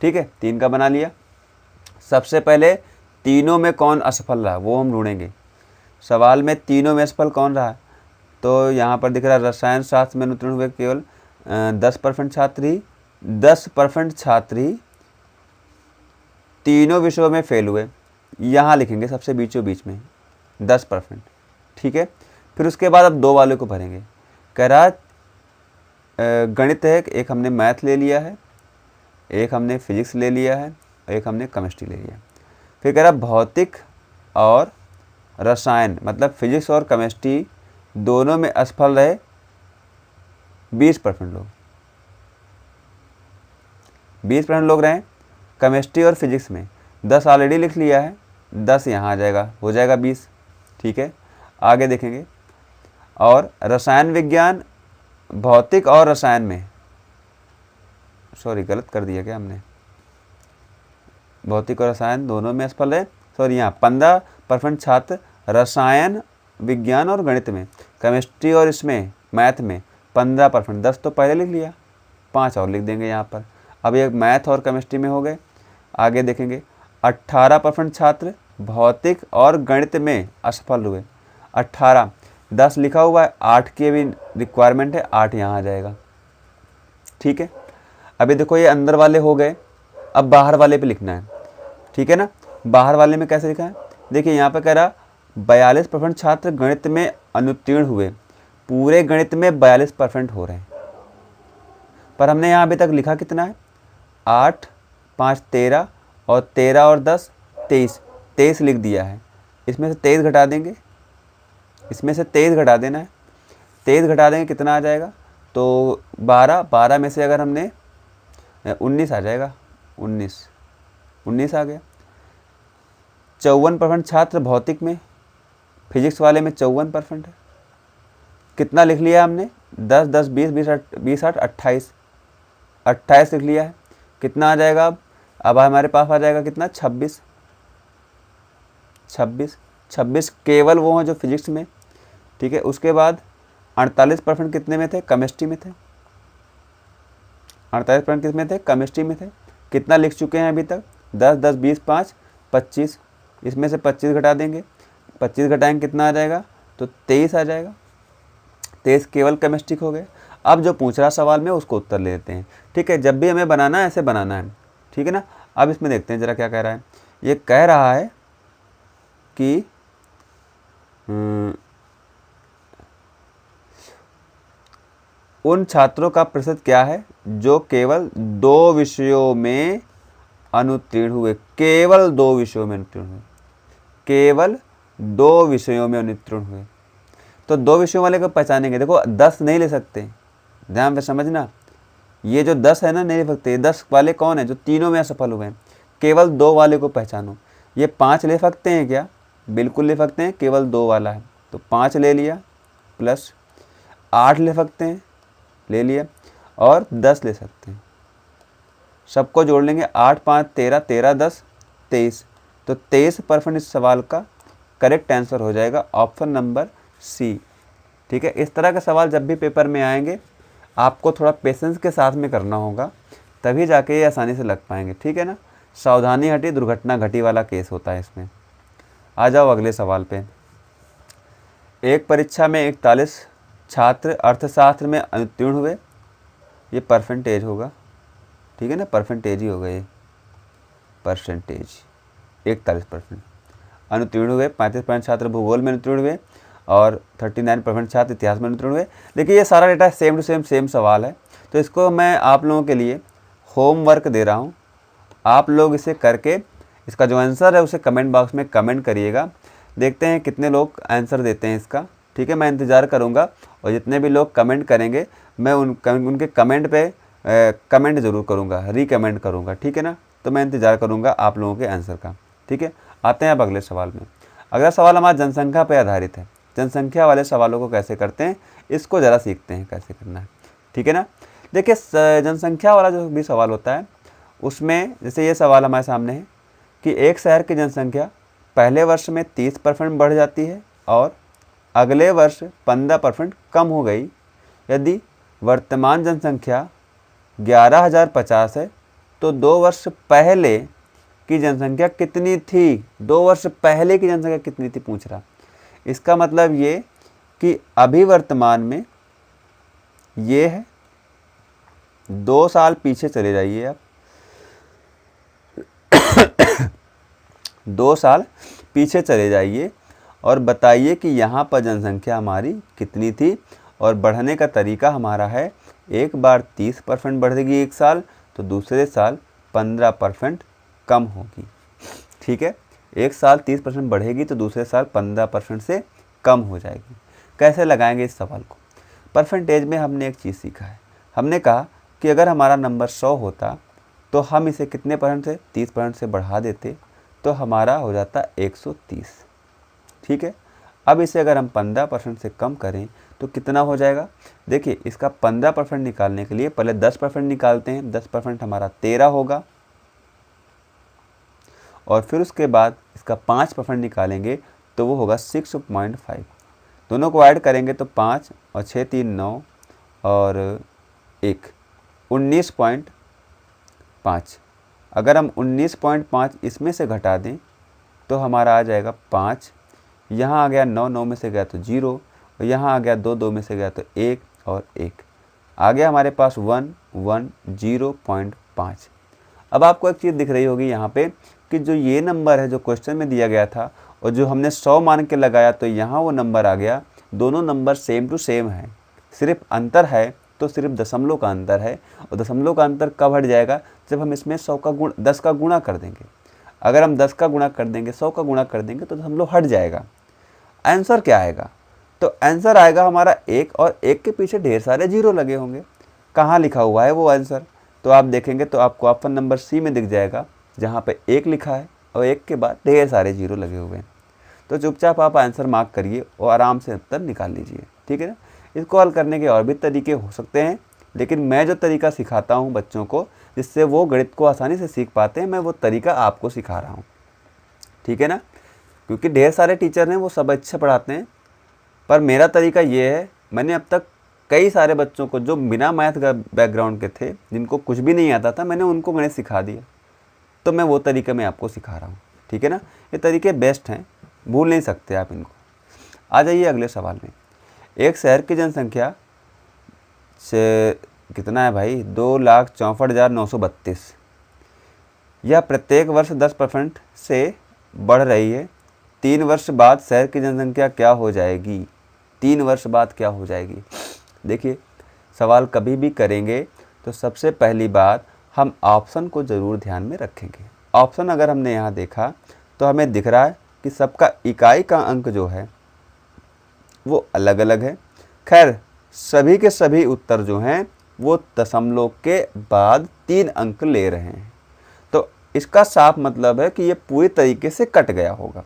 ठीक है, 3 का बना लिया। सबसे पहले तीनों में कौन असफल रहा वो हम ढूंढेंगे। सवाल में तीनों में असफल कौन रहा, तो यहाँ पर दिख रहा है रसायन शास्त्र में अनुत्तीर्ण हुए केवल 10% छात्र ही तीनों विषयों में फेल हुए। यहाँ लिखेंगे सबसे बीचों बीच में 10%। ठीक है, फिर उसके बाद अब 2 वाले को भरेंगे। कह रहा गणित है, एक हमने मैथ ले लिया है, एक हमने फिजिक्स ले लिया है, एक हमने केमिस्ट्री ले लिया। फिर कह रहा भौतिक और रसायन मतलब फिजिक्स और केमिस्ट्री दोनों में असफल रहे 20% लोग, 20% लोग रहे केमिस्ट्री और फिजिक्स में। 10 ऑलरेडी लिख लिया है, 10 यहाँ आ जाएगा, हो जाएगा 20। ठीक है, आगे देखेंगे। और रसायन विज्ञान भौतिक और रसायन में, सॉरी गलत कर दिया क्या हमने, भौतिक और रसायन दोनों में असफल है। सॉरी, यहाँ 15% छात्र रसायन विज्ञान और गणित में, केमिस्ट्री और इसमें मैथ में 15%, 10 तो पहले लिख लिया, 5 और लिख देंगे यहाँ पर। अब ये मैथ और केमिस्ट्री में हो गए। आगे देखेंगे 18% छात्र भौतिक और गणित में असफल हुए। 18, 10 लिखा हुआ है, 8 की भी रिक्वायरमेंट है, 8 यहाँ आ जाएगा। ठीक है, अभी देखो ये अंदर वाले हो गए, अब बाहर वाले पे लिखना है। ठीक है ना, बाहर वाले में कैसे लिखा है, देखिए यहाँ पे कह रहा 42% छात्र गणित में अनुत्तीर्ण हुए। पूरे गणित में 42% हो रहे हैं, पर हमने यहाँ अभी तक लिखा कितना है, 8, 5, 13 और 13 और 10 23, 23 लिख दिया है। इसमें से 23 घटा देंगे, इसमें से 23 घटा देना है। 23 घटा देंगे कितना आ जाएगा, तो 12 में से अगर हमने 19 आ जाएगा, 19 आ गया। 54% छात्र भौतिक में, फिजिक्स वाले में 54% है। कितना लिख लिया हमने, 10, 10, 20, 20, 8, 28, 28 लिख लिया है। कितना आ जाएगा अब हमारे पास आ जाएगा कितना, 26 केवल वो हैं जो फिजिक्स में। ठीक है, उसके बाद 48% कितने में थे, केमिस्ट्री में थे। 48% किस में थे, केमिस्ट्री में थे। कितना लिख चुके हैं अभी तक, 10, 10, 20, 5, 25। इसमें से 25 घटा देंगे, 25 घटाएंगे कितना आ जाएगा, तो 23 आ जाएगा। 23 केवल केमिस्ट्री हो गए। अब जो पूछ रहा सवाल में उसको उत्तर ले लेते हैं। ठीक है, जब भी हमें बनाना है ऐसे बनाना है। ठीक है ना। अब इसमें देखते हैं जरा क्या कह रहा है। ये कह रहा है कि उन छात्रों का प्रतिशत क्या है जो केवल 2 विषयों में अनुत्तीर्ण हुए। केवल 2 विषयों में अनुत्तीर्ण हुए, केवल 2 विषयों में अनुत्तीर्ण हुए। तो 2 विषयों वाले को पहचानेंगे। देखो 10 नहीं ले सकते, ध्यान पे समझना। ये जो 10 है ना, नहीं ले सकते। 10 वाले कौन है, जो तीनों में असफल हुए हैं। केवल 2 वाले को पहचानो। ये 5 ले सकते हैं क्या, बिल्कुल ले सकते हैं, केवल 2 वाला है तो 5 ले लिया, प्लस 8 ले सकते हैं, ले लिया, और 10 ले सकते हैं। सबको जोड़ लेंगे, 8, 5, 13, 13, 10, 23। तो 23% इस सवाल का करेक्ट आंसर हो जाएगा, ऑप्शन नंबर सी। ठीक है, इस तरह के सवाल जब भी पेपर में आएंगे आपको थोड़ा पेशेंस के साथ में करना होगा, तभी जाके ये आसानी से लग पाएंगे। ठीक है ना। सावधानी हटी दुर्घटना घटी वाला केस होता है इसमें। आ जाओ अगले सवाल पे। एक परीक्षा में 41 छात्र अर्थशास्त्र में अनुत्तीर्ण हुए। ये परसेंटेज होगा, ठीक है ना, परसेंटेज ही होगा ये, परसेंटेज 41% अनुत्तीर्ण हुए। 35% छात्र भूगोल में अनुत्तीर्ण हुए और 39% छात्र इतिहास में उत्तीर्ण हुए। देखिए ये सारा डेटा सेम टू सेम सवाल है, तो इसको मैं आप लोगों के लिए होमवर्क दे रहा हूँ। आप लोग इसे करके इसका जो आंसर है उसे कमेंट बॉक्स में कमेंट करिएगा। देखते हैं कितने लोग आंसर देते हैं इसका, ठीक है। मैं इंतज़ार करूँगा और जितने भी लोग कमेंट करेंगे मैं उनके कमेंट पे कमेंट ज़रूर करूँगा, रिकमेंट करूँगा, ठीक है ना। तो मैं इंतज़ार करूँगा आप लोगों के आंसर का, ठीक है। आते हैं अब अगले सवाल में। अगला सवाल हमारा जनसंख्या पर आधारित है। जनसंख्या वाले सवालों को कैसे करते हैं इसको ज़रा सीखते हैं कैसे करना है, ठीक है ना। देखिए जनसंख्या वाला जो भी सवाल होता है उसमें जैसे ये सवाल हमारे सामने है कि एक शहर की जनसंख्या पहले वर्ष में 30% बढ़ जाती है और अगले वर्ष 15% कम हो गई यदि वर्तमान जनसंख्या 11,050 है तो 2 वर्ष पहले की जनसंख्या कितनी थी। 2 वर्ष पहले की जनसंख्या कितनी थी पूछ रहा। इसका मतलब ये कि अभी वर्तमान में ये है, 2 साल पीछे चले जाइए आप 2 साल पीछे चले जाइए और बताइए कि यहाँ पर जनसंख्या हमारी कितनी थी और बढ़ने का तरीका हमारा है एक बार 30% बढ़ेगी एक साल तो दूसरे साल 15% कम होगी, ठीक है। एक साल 30% बढ़ेगी तो दूसरे साल 15% से कम हो जाएगी। कैसे लगाएंगे इस सवाल को? परसेंटेज में हमने एक चीज़ सीखा है, हमने कहा कि अगर हमारा नंबर 100 होता तो हम इसे कितने परसेंट से 30% से बढ़ा देते तो हमारा हो जाता 130, ठीक है। अब इसे अगर हम 15% से कम करें तो कितना हो जाएगा? देखिए इसका 15% निकालने के लिए पहले 10% निकालते हैं। 10% हमारा 13 होगा और फिर उसके बाद इसका 5% निकालेंगे तो वो होगा 6.5। दोनों को ऐड करेंगे तो 5 और 6 3 9 और 1 19.5। अगर हम 19.5 इसमें से घटा दें तो हमारा आ जाएगा 5, यहाँ आ गया 9, 9 में से गया तो 0 और यहाँ आ गया 2, 2 में से गया तो 1 और 1 आ गया हमारे पास 110.5। अब आपको एक चीज़ दिख रही होगी यहाँ पे कि जो ये नंबर है जो क्वेश्चन में दिया गया था और जो हमने 100 मान के लगाया तो यहाँ वो नंबर आ गया। दोनों नंबर सेम टू सेम है, सिर्फ अंतर है तो सिर्फ दशमलव का अंतर है और दशमलव का अंतर कब हट जाएगा? जब हम इसमें 10 का गुणा कर देंगे। अगर हम 10 का गुणा कर देंगे 100 का गुणा कर देंगे तो दशमलव हट जाएगा। आंसर क्या आएगा? तो आंसर आएगा हमारा 1 और 1 के पीछे ढेर सारे जीरो लगे होंगे। कहाँ लिखा हुआ है वो आंसर? तो आप देखेंगे तो आपको ऑप्शन नंबर सी में दिख जाएगा जहाँ पे 1 लिखा है और 1 के बाद ढेर सारे जीरो लगे हुए हैं। तो चुपचाप आप आंसर मार्क करिए और आराम से उत्तर निकाल लीजिए, ठीक है ना। इसको हल करने के और भी तरीके हो सकते हैं, लेकिन मैं जो तरीका सिखाता हूँ बच्चों को जिससे वो गणित को आसानी से सीख पाते हैं, मैं वो तरीका आपको सिखा रहा हूँ, ठीक है ना। क्योंकि ढेर सारे टीचर हैं वो सब अच्छे पढ़ाते हैं, पर मेरा तरीका ये है, मैंने अब तक कई सारे बच्चों को जो बिना मैथ का बैकग्राउंड के थे, जिनको कुछ भी नहीं आता था, मैंने उनको गणित सिखा दिया। तो मैं वो तरीका मैं आपको सिखा रहा हूँ, ठीक है ना। ये तरीके बेस्ट हैं, भूल नहीं सकते आप इनको। आ जाइए अगले सवाल में। एक शहर की जनसंख्या से कितना है भाई? 2,64,932। यह प्रत्येक वर्ष 10% से बढ़ रही है। 3 वर्ष बाद शहर की जनसंख्या क्या हो जाएगी? 3 वर्ष बाद क्या हो जाएगी? देखिए सवाल कभी भी करेंगे तो सबसे पहली बात हम ऑप्शन को ज़रूर ध्यान में रखेंगे। ऑप्शन अगर हमने यहाँ देखा तो हमें दिख रहा है कि सबका इकाई का अंक जो है वो अलग अलग है। खैर सभी के सभी उत्तर जो हैं वो दशमलव के बाद 3 अंक ले रहे हैं, तो इसका साफ मतलब है कि ये पूरी तरीके से कट गया होगा।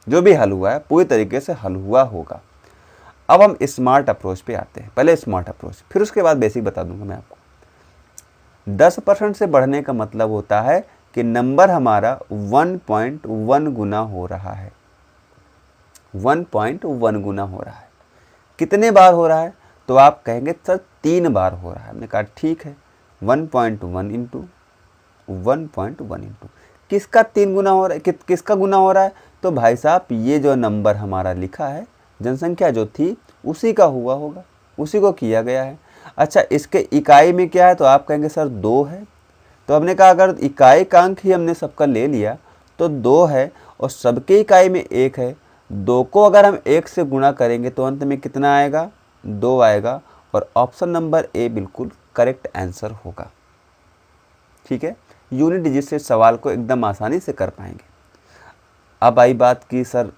जो भी हल हुआ है पूरी तरीके से हल हुआ होगा। अब हम स्मार्ट अप्रोच पे आते हैं। पहले स्मार्ट अप्रोच, फिर उसके बाद बेसिक बता दूंगा मैं आपको। 10% से बढ़ने का मतलब होता है कि नंबर हमारा 1.1 गुना हो रहा है। 1.1 गुना हो रहा है। कितने बार हो रहा है? तो आप कहेंगे सर 3 बार हो रहा है। हमने कहा ठीक है, 1.1 इंटू 1.1 इंटू किसका 3 गुना हो रहा है, किसका गुना हो रहा है? तो भाई साहब ये जो नंबर हमारा लिखा है, जनसंख्या जो थी उसी का हुआ होगा, उसी को किया गया है। अच्छा इसके इकाई में क्या है? तो आप कहेंगे सर 2 है। तो हमने कहा अगर इकाई का अंक ही हमने सबका ले लिया तो 2 है और सबके इकाई में 1 है, 2 को अगर हम 1 से गुणा करेंगे तो अंत में कितना आएगा, 2 आएगा, और ऑप्शन नंबर ए बिल्कुल करेक्ट आंसर होगा। ठीक है, यूनिट डिजिट से सवाल को एकदम आसानी से कर पाएंगे। अब आई बात कि सर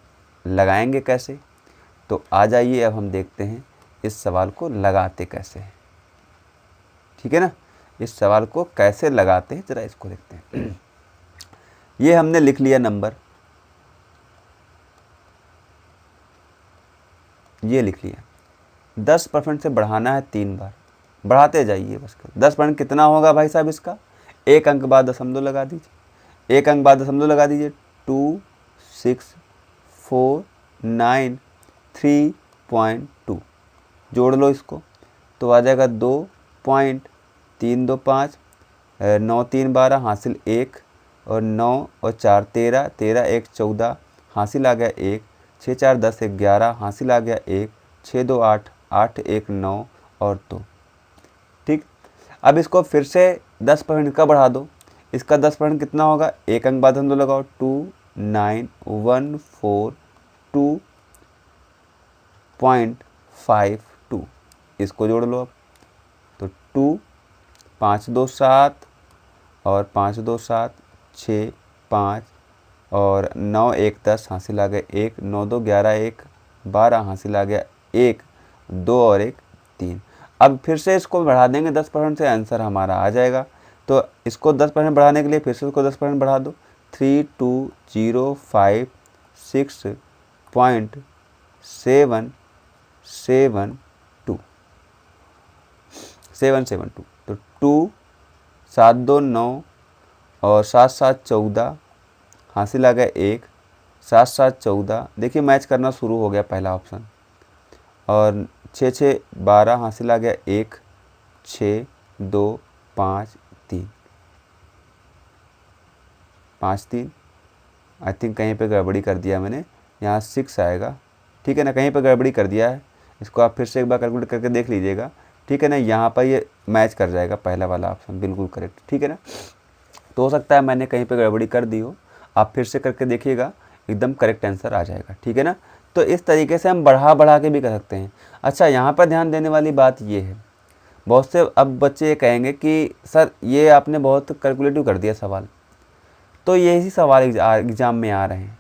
लगाएंगे कैसे, तो आ जाइए अब हम देखते हैं इस सवाल को लगाते कैसे हैं। ठीक है ना, इस सवाल को कैसे लगाते हैं जरा इसको देखते हैं। ये हमने लिख लिया नंबर, ये लिख लिया। 10% से बढ़ाना है 3 बार, बढ़ाते जाइए बस। 10% कितना होगा भाई साहब इसका, 1 अंक बाद दशमलव लगा दीजिए, 1 अंक बाद दशमलव लगा दीजिए, 2 6 4 9 3.2 जोड़ लो इसको तो आ जाएगा 2.325, 9 3 12 हासिल 1, और 9 और 4 13, 13 1 14 हासिल आ गया 1, 6 4 10 11 हासिल आ गया 1, 6 2 8, 8 1 9 और 2। ठीक, अब इसको फिर से 10% का बढ़ा दो, इसका 10% कितना होगा, 1 अंक बाद हम दो लगाओ, 2914.52, इसको जोड़ लो अब तो 2 5 2 7 और 5 2 7 6 5 और 9 1 10 हासिल आ गया 1, 9 2 11 1 12 हासिल आ गया 1, 2 और 1 3। अब फिर से इसको बढ़ा देंगे 10% से, आंसर हमारा आ जाएगा। तो इसको 10% बढ़ाने के लिए फिर से इसको 10% बढ़ा दो, 32056.772 तो 2 7 2 9 और 7 7 14 हासिल आ गया 1, 7 7 14, देखिए मैच करना शुरू हो गया पहला ऑप्शन, और 6 6 12 हासिल आ गया 1, 6 2 5 3 5 3, आई थिंक कहीं पे गड़बड़ी कर दिया मैंने, यहाँ 6 आएगा। ठीक है ना, कहीं पे गड़बड़ी कर दिया है, इसको आप फिर से एक बार कैलकुलेट करके देख लीजिएगा। ठीक है ना, यहाँ पर ये मैच कर जाएगा पहला वाला ऑप्शन बिल्कुल करेक्ट। ठीक है ना, तो हो सकता है मैंने कहीं पे गड़बड़ी कर दी हो, आप फिर से करके देखिएगा, एकदम करेक्ट आंसर आ जाएगा। ठीक है ना, तो इस तरीके से हम बढ़ा के भी कर सकते हैं। अच्छा, यहाँ पर ध्यान देने वाली बात ये है, बहुत से अब बच्चे ये कहेंगे कि सर ये आपने बहुत कैलकुलेटिव कर दिया सवाल, तो यही सवाल एग्ज़ाम में आ रहे हैं।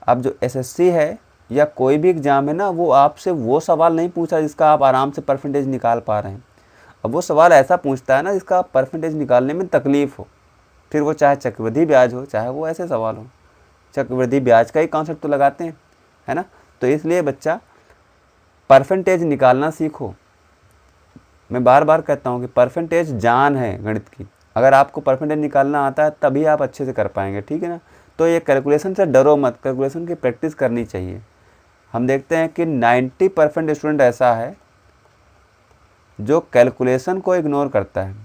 अब जो एसएससी है या कोई भी एग्ज़ाम है ना, वो आपसे वो सवाल नहीं पूछा जिसका आप आराम से परसेंटेज निकाल पा रहे हैं। अब वो सवाल ऐसा पूछता है ना जिसका आप परसेंटेज निकालने में तकलीफ़ हो, फिर वो चाहे चक्रवृद्धि ब्याज हो, चाहे वो ऐसे सवाल हो। चक्रवृद्धि ब्याज का ही कॉन्सेप्ट तो लगाते हैं, है ना, तो इसलिए बच्चा परसेंटेज निकालना सीखो। मैं बार बार कहता हूँ कि परसेंटेज जान है गणित की, अगर आपको परसेंटेज निकालना आता है तभी आप अच्छे से कर पाएंगे। ठीक है ना, तो ये कैलकुलेशन से डरो मत, कैलकुलेशन की प्रैक्टिस करनी चाहिए। हम देखते हैं कि 90% स्टूडेंट ऐसा है जो कैलकुलेशन को इग्नोर करता है,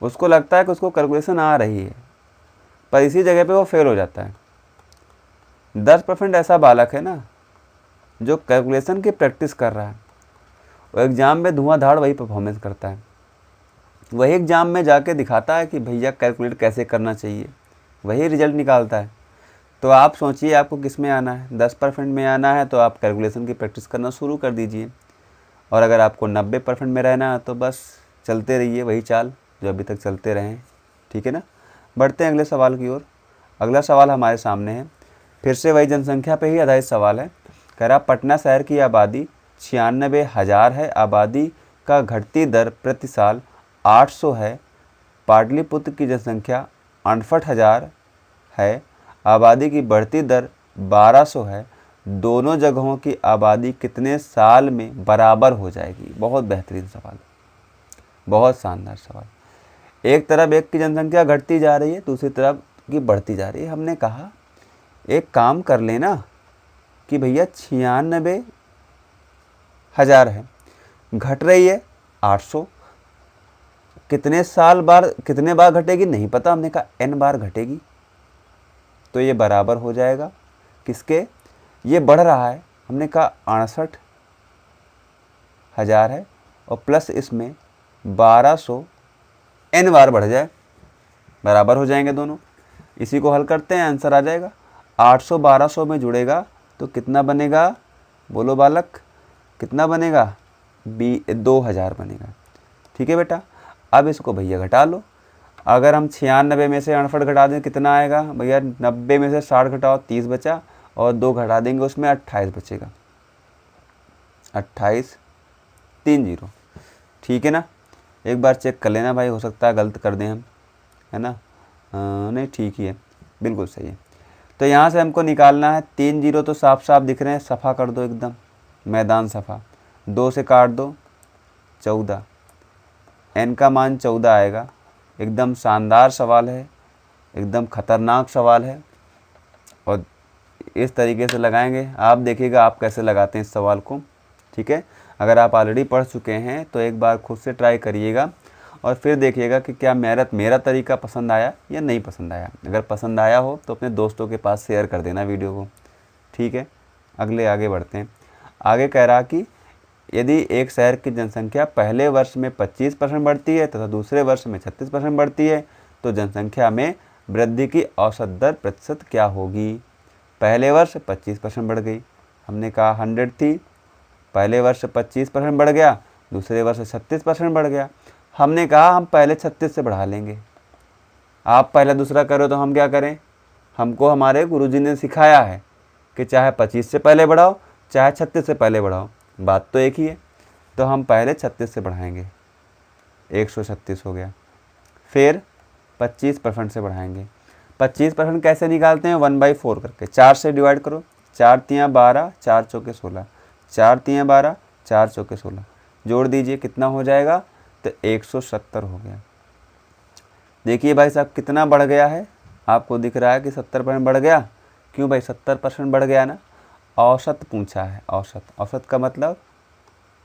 उसको लगता है कि उसको कैलकुलेशन आ रही है, पर इसी जगह पे वो फेल हो जाता है। 10% ऐसा बालक है ना जो कैलकुलेशन की प्रैक्टिस कर रहा है, वो एग्ज़ाम में धुआंधाड़ वही परफॉर्मेंस करता है, वही एग्ज़ाम में जाके दिखाता है कि भैया कैलकुलेट कैसे करना चाहिए, वही रिजल्ट निकालता है। तो आप सोचिए आपको किस में आना है, 10% में आना है तो आप कैलकुलेशन की प्रैक्टिस करना शुरू कर दीजिए, और अगर आपको 90% में रहना है तो बस चलते रहिए वही चाल जो अभी तक चलते रहे हैं। ठीक है ना, बढ़ते हैं अगले सवाल की ओर। अगला सवाल हमारे सामने है, फिर से वही जनसंख्या पे ही आधारित सवाल है। कह रहा पटना शहर की आबादी 96,000 है, आबादी का घटती दर प्रति साल 800 है, पाटलिपुत्र की जनसंख्या 68,000 है, आबादी की बढ़ती दर 1200 है, दोनों जगहों की आबादी कितने साल में बराबर हो जाएगी। बहुत बेहतरीन सवाल, बहुत शानदार सवाल। एक तरफ एक की जनसंख्या घटती जा रही है, दूसरी तरफ की बढ़ती जा रही है। हमने कहा एक काम कर लेना कि भैया 96,000 है, घट रही है 800, कितने साल बार कितने बार घटेगी नहीं पता, हमने कहा n बार घटेगी, तो ये बराबर हो जाएगा किसके, ये बढ़ रहा है, हमने कहा 68,000 है और प्लस इसमें 1200 n बार बढ़ जाए, बराबर हो जाएंगे दोनों। इसी को हल करते हैं, आंसर आ जाएगा 800 1200 में जुड़ेगा तो कितना बनेगा, बोलो बालक, कितना बनेगा, 2000 बनेगा। ठीक है बेटा। अब इसको भैया घटा लो। अगर हम 96 में से 68 घटा दें कितना आएगा भैया, 90 में से 60 घटाओ 30 बचा, और 2 घटा देंगे उसमें 28 बचेगा, 28 30। ठीक है ना। एक बार चेक कर लेना भाई, हो सकता है गलत कर दें हम, है ना। नहीं ठीक ही है, बिल्कुल सही है। तो यहाँ से हमको निकालना है 30 तो साफ साफ दिख रहे हैं, सफ़ा कर दो एकदम, मैदान सफ़ा। 2 से काट दो 14, n का मान 14 आएगा। एकदम शानदार सवाल है, एकदम ख़तरनाक सवाल है, और इस तरीके से लगाएंगे। आप देखिएगा आप कैसे लगाते हैं इस सवाल को। ठीक है। अगर आप ऑलरेडी पढ़ चुके हैं तो एक बार खुद से ट्राई करिएगा, और फिर देखिएगा कि क्या मेरा तरीका पसंद आया या नहीं पसंद आया। अगर पसंद आया हो तो अपने दोस्तों के पास शेयर कर देना वीडियो को। ठीक है। आगे बढ़ते हैं। आगे कह रहा कि यदि एक शहर की जनसंख्या पहले वर्ष में 25% बढ़ती है तथा दूसरे वर्ष में 36% बढ़ती है तो जनसंख्या में वृद्धि की औसत दर प्रतिशत क्या होगी। पहले वर्ष 25% बढ़ गई, हमने कहा 100 थी, पहले वर्ष 25% बढ़ गया, दूसरे वर्ष 36% बढ़ गया। हमने कहा हम पहले 36 से बढ़ा लेंगे। आप पहला दूसरा करो तो हम क्या करें, हमको हमारे गुरुजी ने सिखाया है कि चाहे 25 से पहले बढ़ाओ चाहे 36 से पहले बढ़ाओ, बात तो एक ही है। तो हम पहले 36 से बढ़ाएंगे, 136 हो गया। फिर 25% से बढ़ाएंगे। 25% कैसे निकालते हैं, 1/4 करके, 4 से डिवाइड करो, 4 तियाँ 12, 4 चौके 16, 4 तियाँ 12, 4 चौके 16, जोड़ दीजिए कितना हो जाएगा, तो 170 हो गया। देखिए भाई साहब कितना बढ़ गया है, आपको दिख रहा है कि 70% बढ़ गया। क्यों भाई 70% बढ़ गया ना, औसत पूछा है। औसत का मतलब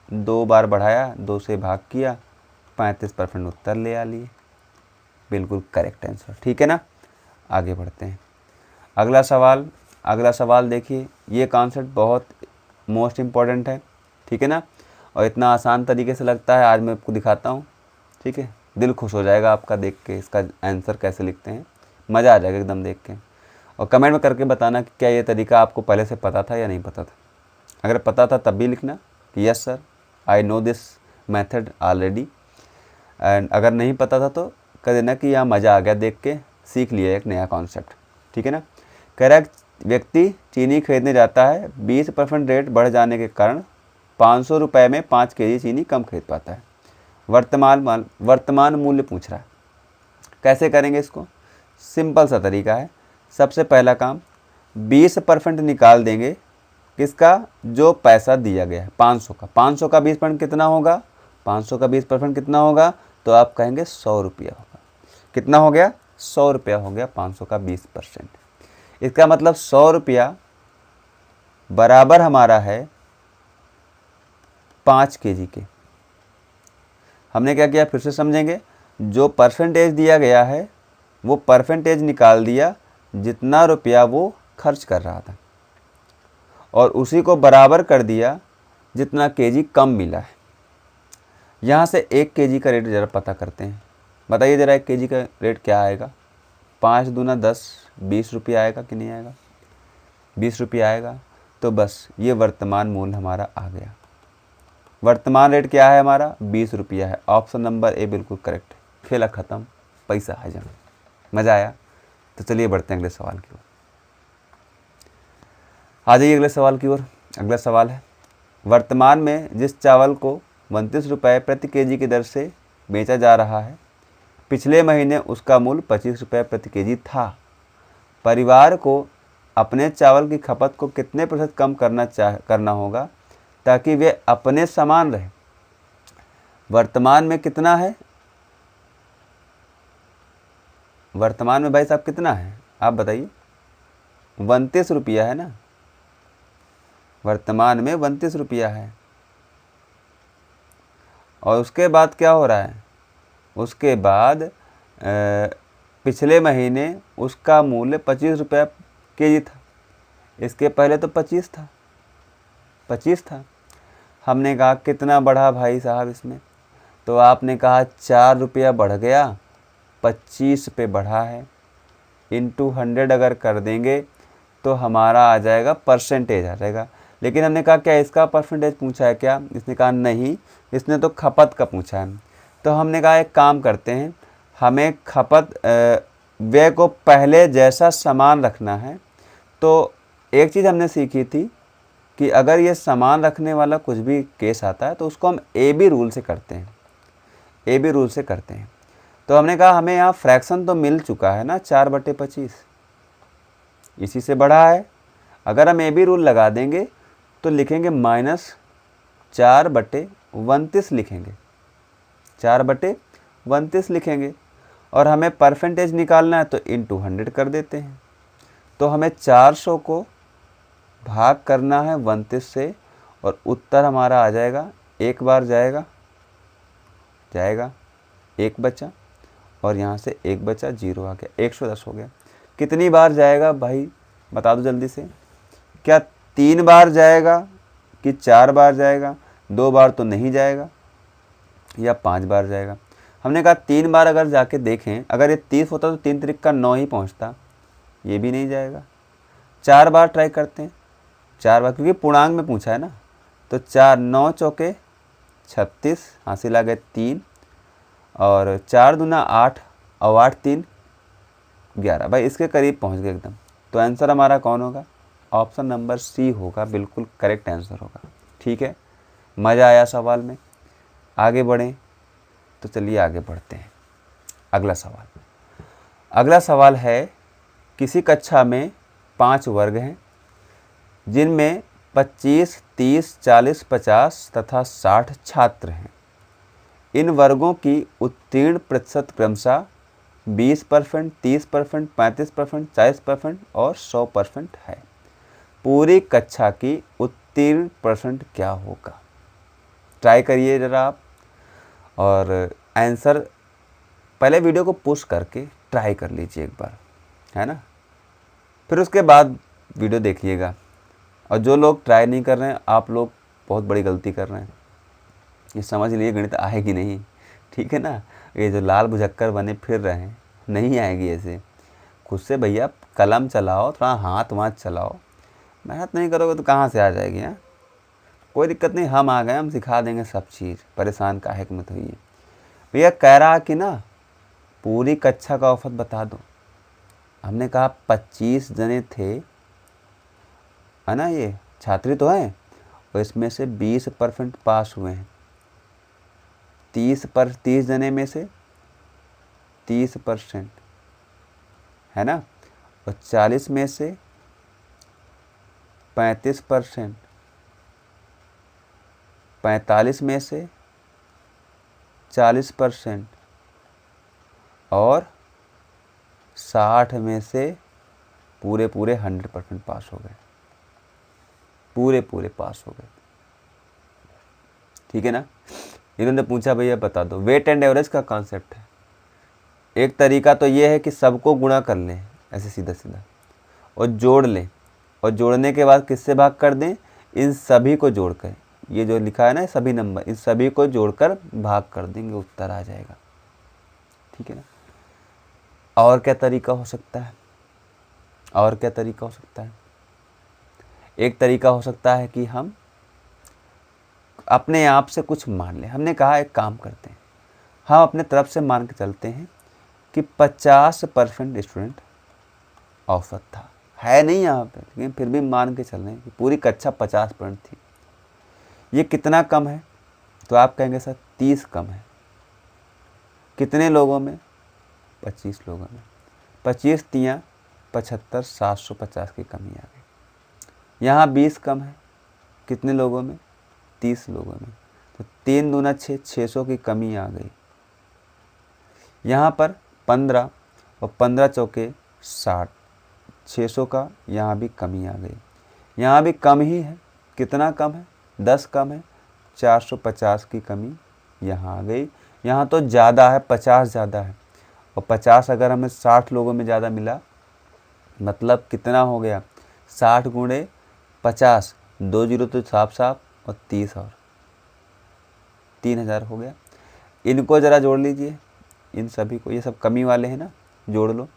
2 बार बढ़ाया, 2 से भाग किया, 35% उत्तर ले आ लिए। बिल्कुल करेक्ट आंसर। ठीक है ना। आगे बढ़ते हैं। अगला सवाल देखिए, ये कॉन्सेप्ट बहुत मोस्ट इम्पॉर्टेंट है। ठीक है ना, और इतना आसान तरीके से लगता है, आज मैं आपको दिखाता हूँ। ठीक है, दिल खुश हो जाएगा आपका देख के, इसका आंसर कैसे लिखते हैं, मज़ा आ जाएगा एकदम देख के। और कमेंट में करके बताना कि क्या ये तरीका आपको पहले से पता था या नहीं पता था। अगर पता था तब भी लिखना कि yes sir I know this method already, and अगर नहीं पता था तो कह देना कि यहाँ मज़ा आ गया देख के, सीख लिया एक नया कॉन्सेप्ट। ठीक है ना। कह रहा है व्यक्ति चीनी खरीदने जाता है, 20% रेट बढ़ जाने के कारण 500 रुपये में 5 केजी चीनी कम खरीद पाता है। वर्तमान मूल्य पूछ रहा है, कैसे करेंगे इसको। सिंपल सा तरीका है। सबसे पहला काम 20% निकाल देंगे, किसका, जो पैसा दिया गया है 500 का। 500 का 20% कितना होगा, 500 का 20% कितना होगा, तो आप कहेंगे 100 रुपया होगा। कितना हो गया, 100 रुपया हो गया 500 का 20%। इसका मतलब 100 रुपया बराबर हमारा है 5 केजी के। हमने क्या किया, फिर से समझेंगे। जो परसेंटेज दिया गया है वो परसेंटेज निकाल दिया जितना रुपया वो खर्च कर रहा था, और उसी को बराबर कर दिया जितना केजी कम मिला है। यहाँ से 1 केजी का रेट ज़रा पता करते हैं। बताइए ज़रा 1 केजी का रेट क्या आएगा। 5 दूना 10, 20 रुपया आएगा कि नहीं आएगा, 20 रुपया आएगा। तो बस ये वर्तमान मूल्य हमारा आ गया। वर्तमान रेट क्या है हमारा, 20 रुपया है। ऑप्शन नंबर ए बिल्कुल करेक्ट है। खेला ख़त्म, पैसा आ जाना। मज़ा आया। तो चलिए बढ़ते हैं अगले सवाल की ओर। आ जाइए अगले सवाल की ओर। अगला सवाल है, वर्तमान में जिस चावल को 29 रुपये प्रति केजी की दर से बेचा जा रहा है, पिछले महीने उसका मूल्य 25 रुपये प्रति केजी था। परिवार को अपने चावल की खपत को कितने प्रतिशत कम करना होगा ताकि वे अपने समान रहे। वर्तमान में कितना है, वर्तमान में भाई साहब कितना है आप बताइए। 29 रुपया है ना, वर्तमान में 29 रुपया है। और उसके बाद क्या हो रहा है, उसके बाद पिछले महीने उसका मूल्य 25 रुपया केजी था। इसके पहले तो 25 था। हमने कहा कितना बढ़ा भाई साहब इसमें, तो आपने कहा 4 रुपया बढ़ गया, 25 पे बढ़ा है। इंटू 100 अगर कर देंगे तो हमारा आ जाएगा परसेंटेज आ जाएगा। लेकिन हमने कहा क्या इसका परसेंटेज पूछा है क्या, इसने कहा नहीं, इसने तो खपत का पूछा है। तो हमने कहा एक काम करते हैं, हमें खपत व्यय को पहले जैसा समान रखना है। तो एक चीज़ हमने सीखी थी कि अगर ये समान रखने वाला कुछ भी केस आता है तो उसको हम ए बी रूल से करते हैं, ए बी रूल से करते हैं। तो हमने कहा हमें यहाँ फ्रैक्शन तो मिल चुका है ना 4/25, इसी से बढ़ा है। अगर हम ए बी रूल लगा देंगे तो लिखेंगे -4/29 लिखेंगे, 4/29 लिखेंगे। और हमें परसेंटेज निकालना है तो इंटू 100 कर देते हैं। तो हमें 400 को भाग करना है 29 से और उत्तर हमारा आ जाएगा, एक बार जाएगा, एक बचा और यहाँ से एक बचा, 0 आ गया, 110 हो गया। कितनी बार जाएगा भाई बता दो जल्दी से, क्या 3 बार जाएगा कि 4 बार जाएगा? 2 बार तो नहीं जाएगा, या 5 बार जाएगा? हमने कहा 3 बार अगर जाके देखें, अगर ये 30 होता तो 3 त्रिक का 9 ही पहुँचता, ये भी नहीं जाएगा। 4 बार ट्राई करते हैं, 4 बार, क्योंकि पूर्णांक में पूछा है ना। तो 4 9 चौके 36, हासिल आ गए 3, और 4 दूना 8 और 8 3 11, भाई इसके करीब पहुंच गए एकदम। तो आंसर हमारा कौन होगा? ऑप्शन नंबर सी होगा, बिल्कुल करेक्ट आंसर होगा। ठीक है, मज़ा आया सवाल में? आगे बढ़ें तो चलिए आगे बढ़ते हैं। अगला सवाल है, किसी कक्षा में 5 वर्ग हैं जिनमें 25, 30, 40, 50 तथा 60 छात्र हैं। इन वर्गों की उत्तीर्ण प्रतिशत क्रमशः 20%, 30%, 35%, 40% और 100% है। पूरी कक्षा की उत्तीर्ण परसेंट क्या होगा? ट्राई करिए ज़रा आप, और आंसर पहले वीडियो को पुश करके ट्राई कर लीजिए एक बार, है ना, फिर उसके बाद वीडियो देखिएगा। और जो लोग ट्राई नहीं कर रहे हैं, आप लोग बहुत बड़ी गलती कर रहे हैं। ये समझ लिए गणित आएगी नहीं, ठीक है ना। ये जो लाल भुजक्कर बने फिर रहे हैं, नहीं आएगी ऐसे। खुद से भैया कलम चलाओ, थोड़ा हाथ वाथ चलाओ, मेहनत नहीं करोगे तो कहाँ से आ जाएगी? हाँ, कोई दिक्कत नहीं, हम आ गए, हम सिखा देंगे सब चीज़, परेशान काहे के मत होइए। भैया कह रहा कि ना पूरी कक्षा का औसत बता दो। हमने कहा 25 जने थे, है ना, ये छात्री तो हैं, और इसमें से 20% पास हुए हैं। 30 जने में से 30%, है ना, और 40 में से 35%, 45 में से 40% और 60 में से पूरे 100% पास हो गए, पूरे पास हो गए। ठीक है ना। इन्होंने पूछा भैया बता दो, वेट एंड एवरेज का कॉन्सेप्ट है। एक तरीका तो ये है कि सबको गुणा कर लें ऐसे सीधा सीधा और जोड़ लें, और जोड़ने के बाद किससे भाग कर दें? इन सभी को जोड़कर, ये जो लिखा है ना सभी नंबर, इन सभी को जोड़कर भाग कर देंगे, उत्तर आ जाएगा। ठीक है ना। और क्या तरीका हो सकता है? और क्या तरीका हो सकता है? एक तरीका हो सकता है कि हम अपने आप से कुछ मान लें। हमने कहा एक काम करते हैं, हम अपने तरफ से मान के चलते हैं कि 50% स्टूडेंट औसत था, है नहीं यहाँ पे, लेकिन फिर भी मान के चल रहे हैं कि पूरी कक्षा 50% थी। ये कितना कम है? तो आप कहेंगे सर 30 कम है। कितने लोगों में? 25 लोगों में। 25 तियाँ 75, 750 की कमी आ गई। यहाँ 20 कम है, कितने लोगों में? 30 लोगों में। तो 3 दूना 6, 600 की कमी आ गई। यहाँ पर 15 और 15 चौके 60, 600 का यहाँ भी कमी आ गई। यहाँ भी कम ही है, कितना कम है? 10 कम है, 450 की कमी यहाँ आ गई। यहाँ तो ज़्यादा है, 50 ज़्यादा है, और 50 अगर हमें 60 लोगों में ज़्यादा मिला, मतलब कितना हो गया? 60 गुणे 50, 2 जीरो तो साफ साफ, और 30 और 3000 हो गया। इनको ज़रा जोड़ लीजिए, इन सभी को, ये सब कमी वाले हैं ना, जोड़ लो।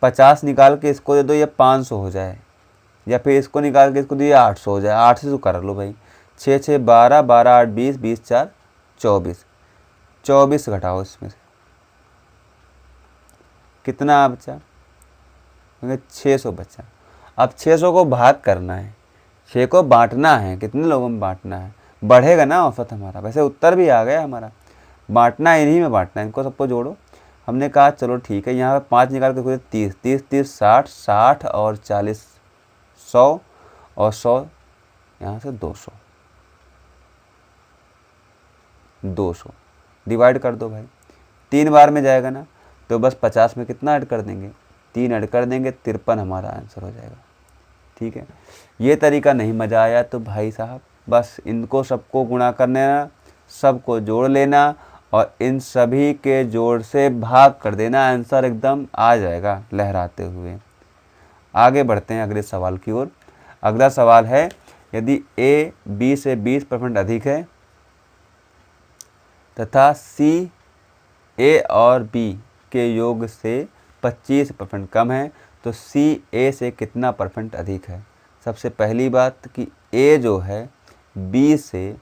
50 निकाल के इसको दे दो, ये 500 हो जाए, या फिर इसको निकाल के इसको दिए 800 हो जाए, 8 से तो कर लो भाई। 6 6 12, 12 8 20, 20 4 24, 24 घटाओ इसमें से कितना बचा, 600 बचा। अब 600 को भाग करना है, 6 को बांटना है, कितने लोगों में बांटना है, बढ़ेगा ना औसत हमारा। वैसे उत्तर भी आ गया हमारा, बांटना इन्हीं में बांटना है, इनको सबको जोड़ो। हमने कहा चलो ठीक है, यहाँ पे 5 निकाल के 30 30 30 60 60 और 40 100 और 100 यहाँ से 200 200 डिवाइड कर दो भाई, 3 बार में जाएगा ना, तो बस 50 में कितना ऐड कर देंगे, 3 ऐड कर देंगे, 53 हमारा आंसर हो जाएगा। ठीक है, ये तरीका नहीं मज़ा आया तो भाई साहब बस इनको सबको गुणा कर लेना, सबको जोड़ लेना और इन सभी के जोड़ से भाग कर देना, आंसर एकदम आ जाएगा लहराते हुए। आगे बढ़ते हैं अगले सवाल की ओर। अगला सवाल है, यदि ए बी से 20% अधिक है तथा सी ए और बी के योग से 25% कम है तो सी ए से कितना परसेंट अधिक है। सबसे पहली बात कि ए जो है बी से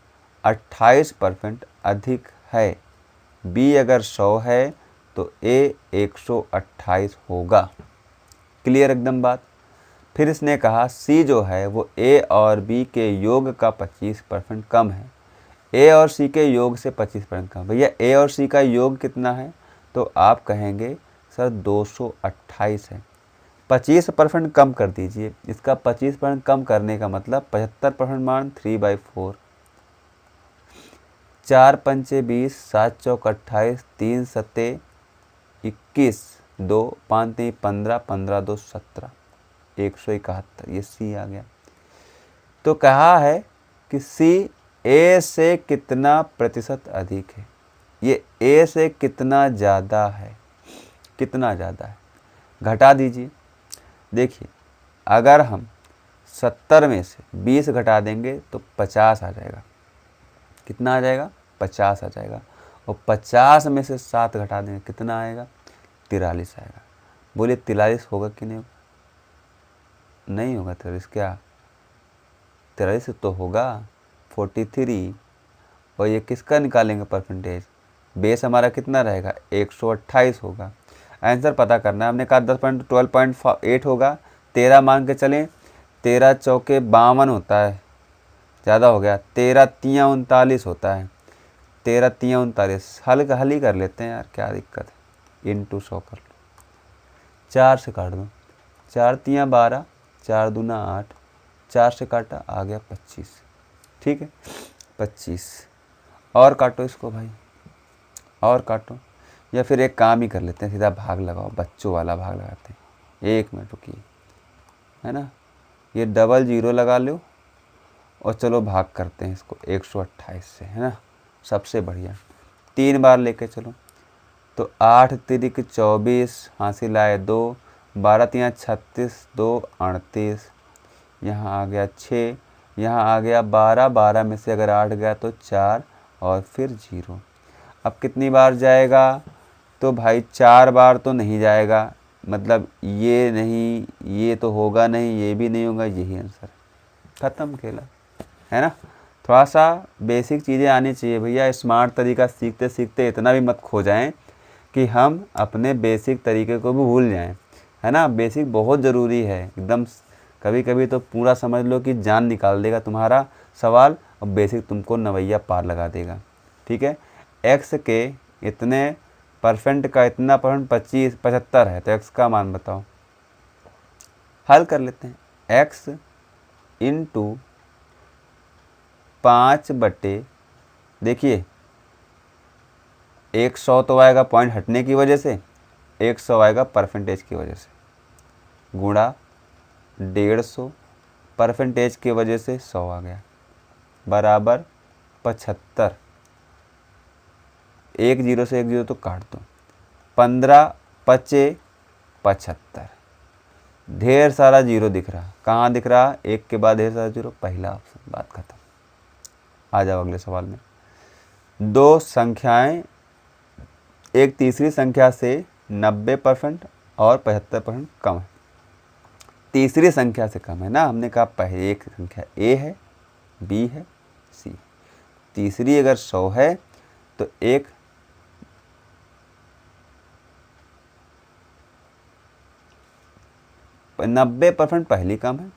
28% अधिक है, बी अगर 100 है तो ए 128 होगा। क्लियर एकदम बात। फिर इसने कहा सी जो है वो ए और बी के योग का 25% कम है, ए और सी के योग से 25% कम। भैया ए और सी का योग कितना है, तो आप कहेंगे सर 228 है। 25% कम कर दीजिए, इसका 25% कम करने का मतलब 75% मान 3/4, 4 पंचे 20, 7 चौक 28, 3 सत्ते 21, 2 5 3 15, 15 2 17, 171, ये सी आ गया। तो कहा है कि सी ए से कितना प्रतिशत अधिक है, ये ए से कितना ज़्यादा है, कितना ज़्यादा है, घटा दीजिए। देखिए अगर हम 70 में से 20 घटा देंगे तो 50 आ जाएगा, कितना आ जाएगा, 50 आ जाएगा। और 50 में से 7 घटा देंगे कितना आएगा, 43 आएगा। बोलिए 43 होगा कि नहीं होगा, नहीं होगा 43, क्या 43 तो होगा 43। और ये किसका निकालेंगे परसेंटेज, बेस हमारा कितना रहेगा 128 होगा। आंसर पता करना है, हमने कहा 12.8 होगा, 13 मान के चलें, 13 चौके 52 होता है, ज़्यादा हो गया, 13 तियाँ 39 होता है, 13 तियाँ 39, हल ही कर लेते हैं यार, क्या दिक्कत है, इंटू 100 कर लो, 4 से काट दो, 4 तियाँ 12, 4 दूना 8, 4 से काटा आ गया 25। ठीक है 25, और काटो इसको भाई, और काटो, या फिर एक काम ही कर लेते हैं, सीधा भाग लगाओ, बच्चों वाला भाग लगाते हैं। 1 मिनट रुकिए, है ना, ये डबल 0 लगा लो और चलो भाग करते हैं इसको 128 से, है ना, सबसे बढ़िया। 3 बार लेके चलो, तो 8 तिरिक 24, हासिल आए 2, 12 तियाँ 36, 2 38, यहाँ आ गया 6, यहाँ आ गया 12, 12 में से अगर 8 गया तो 4 और फिर 0। अब कितनी बार जाएगा, तो भाई 4 बार तो नहीं जाएगा, मतलब ये नहीं, ये तो होगा नहीं, ये भी नहीं होगा, यही आंसर, ख़त्म खेला, है ना। थोड़ा सा बेसिक चीज़ें आनी चाहिए भैया, स्मार्ट तरीका सीखते सीखते इतना भी मत खो जाएं कि हम अपने बेसिक तरीके को भी भूल जाएं, है ना। बेसिक बहुत ज़रूरी है एकदम, कभी कभी तो पूरा समझ लो कि जान निकाल देगा तुम्हारा सवाल, और बेसिक तुमको नवैया पार लगा देगा। ठीक है, एक्स के इतने परसेंट का इतना परसेंट 75 है, तो एक्स का मान बताओ, हल कर लेते हैं। एक्स इंटू 5/, देखिए 100 तो आएगा पॉइंट हटने की वजह से, 100 आएगा परसेंटेज की वजह से, गुणा 150 परसेंटेज की वजह से 100 आ गया, बराबर 75। 1 0 से 1 0 तो काट दो, 15 पचे 75, ढेर सारा 0 दिख रहा, कहाँ दिख रहा, 1 के बाद ढेर सारा 0, पहला ऑप्शन, बात खत्म। आ जाओ अगले सवाल में। दो संख्याएं एक तीसरी संख्या से 90% और 75% कम है, तीसरी संख्या से कम है ना। हमने कहा पहले एक संख्या ए है, बी है, सी। तीसरी अगर 100 है तो एक 90% पहली कम है,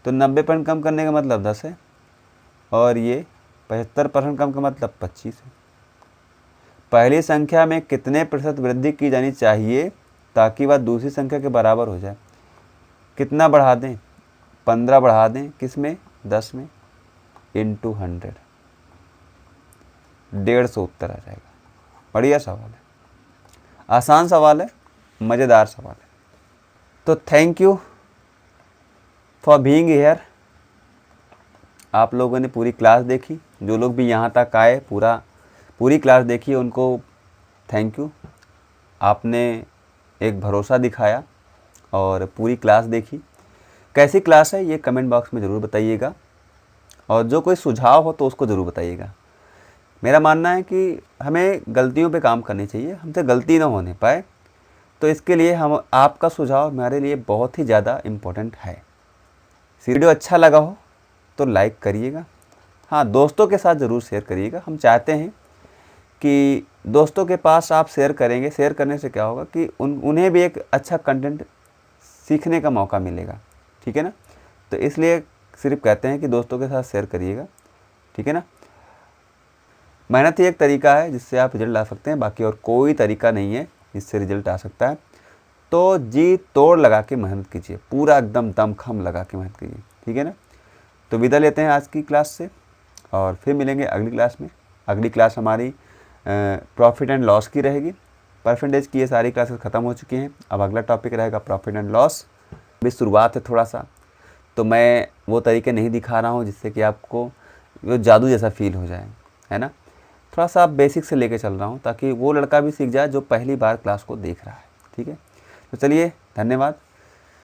तो 90% कम करने का मतलब 10 है, और ये 75% कम का मतलब 25 है। पहली संख्या में कितने प्रतिशत वृद्धि की जानी चाहिए ताकि वह दूसरी संख्या के बराबर हो जाए? कितना बढ़ा दें? 15 बढ़ा दें, किस में? 10 में, इंटू 100, 150 उत्तर आ जाएगा। बढ़िया सवाल है, आसान सवाल है, मज़ेदार सवाल है। तो thank you for being here. आप लोगों ने पूरी क्लास देखी, जो लोग भी यहाँ तक आए पूरी क्लास देखी, उनको थैंक यू। आपने एक भरोसा दिखाया और पूरी क्लास देखी। कैसी क्लास है ये कमेंट बॉक्स में ज़रूर बताइएगा, और जो कोई सुझाव हो तो उसको ज़रूर बताइएगा। मेरा मानना है कि हमें गलतियों पे काम करनी चाहिए, हमसे गलती ना होने पाए, तो इसके लिए आपका सुझाव हमारे लिए बहुत ही ज़्यादा इम्पोर्टेंट है। वीडियो अच्छा लगा हो तो लाइक करिएगा, हाँ दोस्तों के साथ ज़रूर शेयर करिएगा। हम चाहते हैं कि दोस्तों के पास आप शेयर करेंगे, शेयर करने से क्या होगा कि उन्हें भी एक अच्छा कंटेंट सीखने का मौका मिलेगा, ठीक है ना। तो इसलिए सिर्फ कहते हैं कि दोस्तों के साथ शेयर करिएगा, ठीक है ना। मेहनत ही एक तरीका है जिससे आप रिजल्ट ला सकते हैं, बाकी और कोई तरीका नहीं है जिससे रिजल्ट आ सकता है। तो जी तोड़ लगा के मेहनत कीजिए, पूरा एकदम दमखम लगा के मेहनत कीजिए, ठीक है ना। तो विदा लेते हैं आज की क्लास से, और फिर मिलेंगे अगली क्लास में। अगली क्लास हमारी प्रॉफिट एंड लॉस की रहेगी। परसेंटेज की ये सारी क्लासेस ख़त्म हो चुकी हैं, अब अगला टॉपिक रहेगा प्रॉफिट एंड लॉस। अभी शुरुआत है थोड़ा सा, तो मैं वो तरीके नहीं दिखा रहा हूँ जिससे कि आपको वो जादू जैसा फील हो जाए, है ना। थोड़ा सा बेसिक से लेके चल रहा हूँ ताकि वो लड़का भी सीख जाए जो पहली बार क्लास को देख रहा है, ठीक है। तो चलिए, धन्यवाद।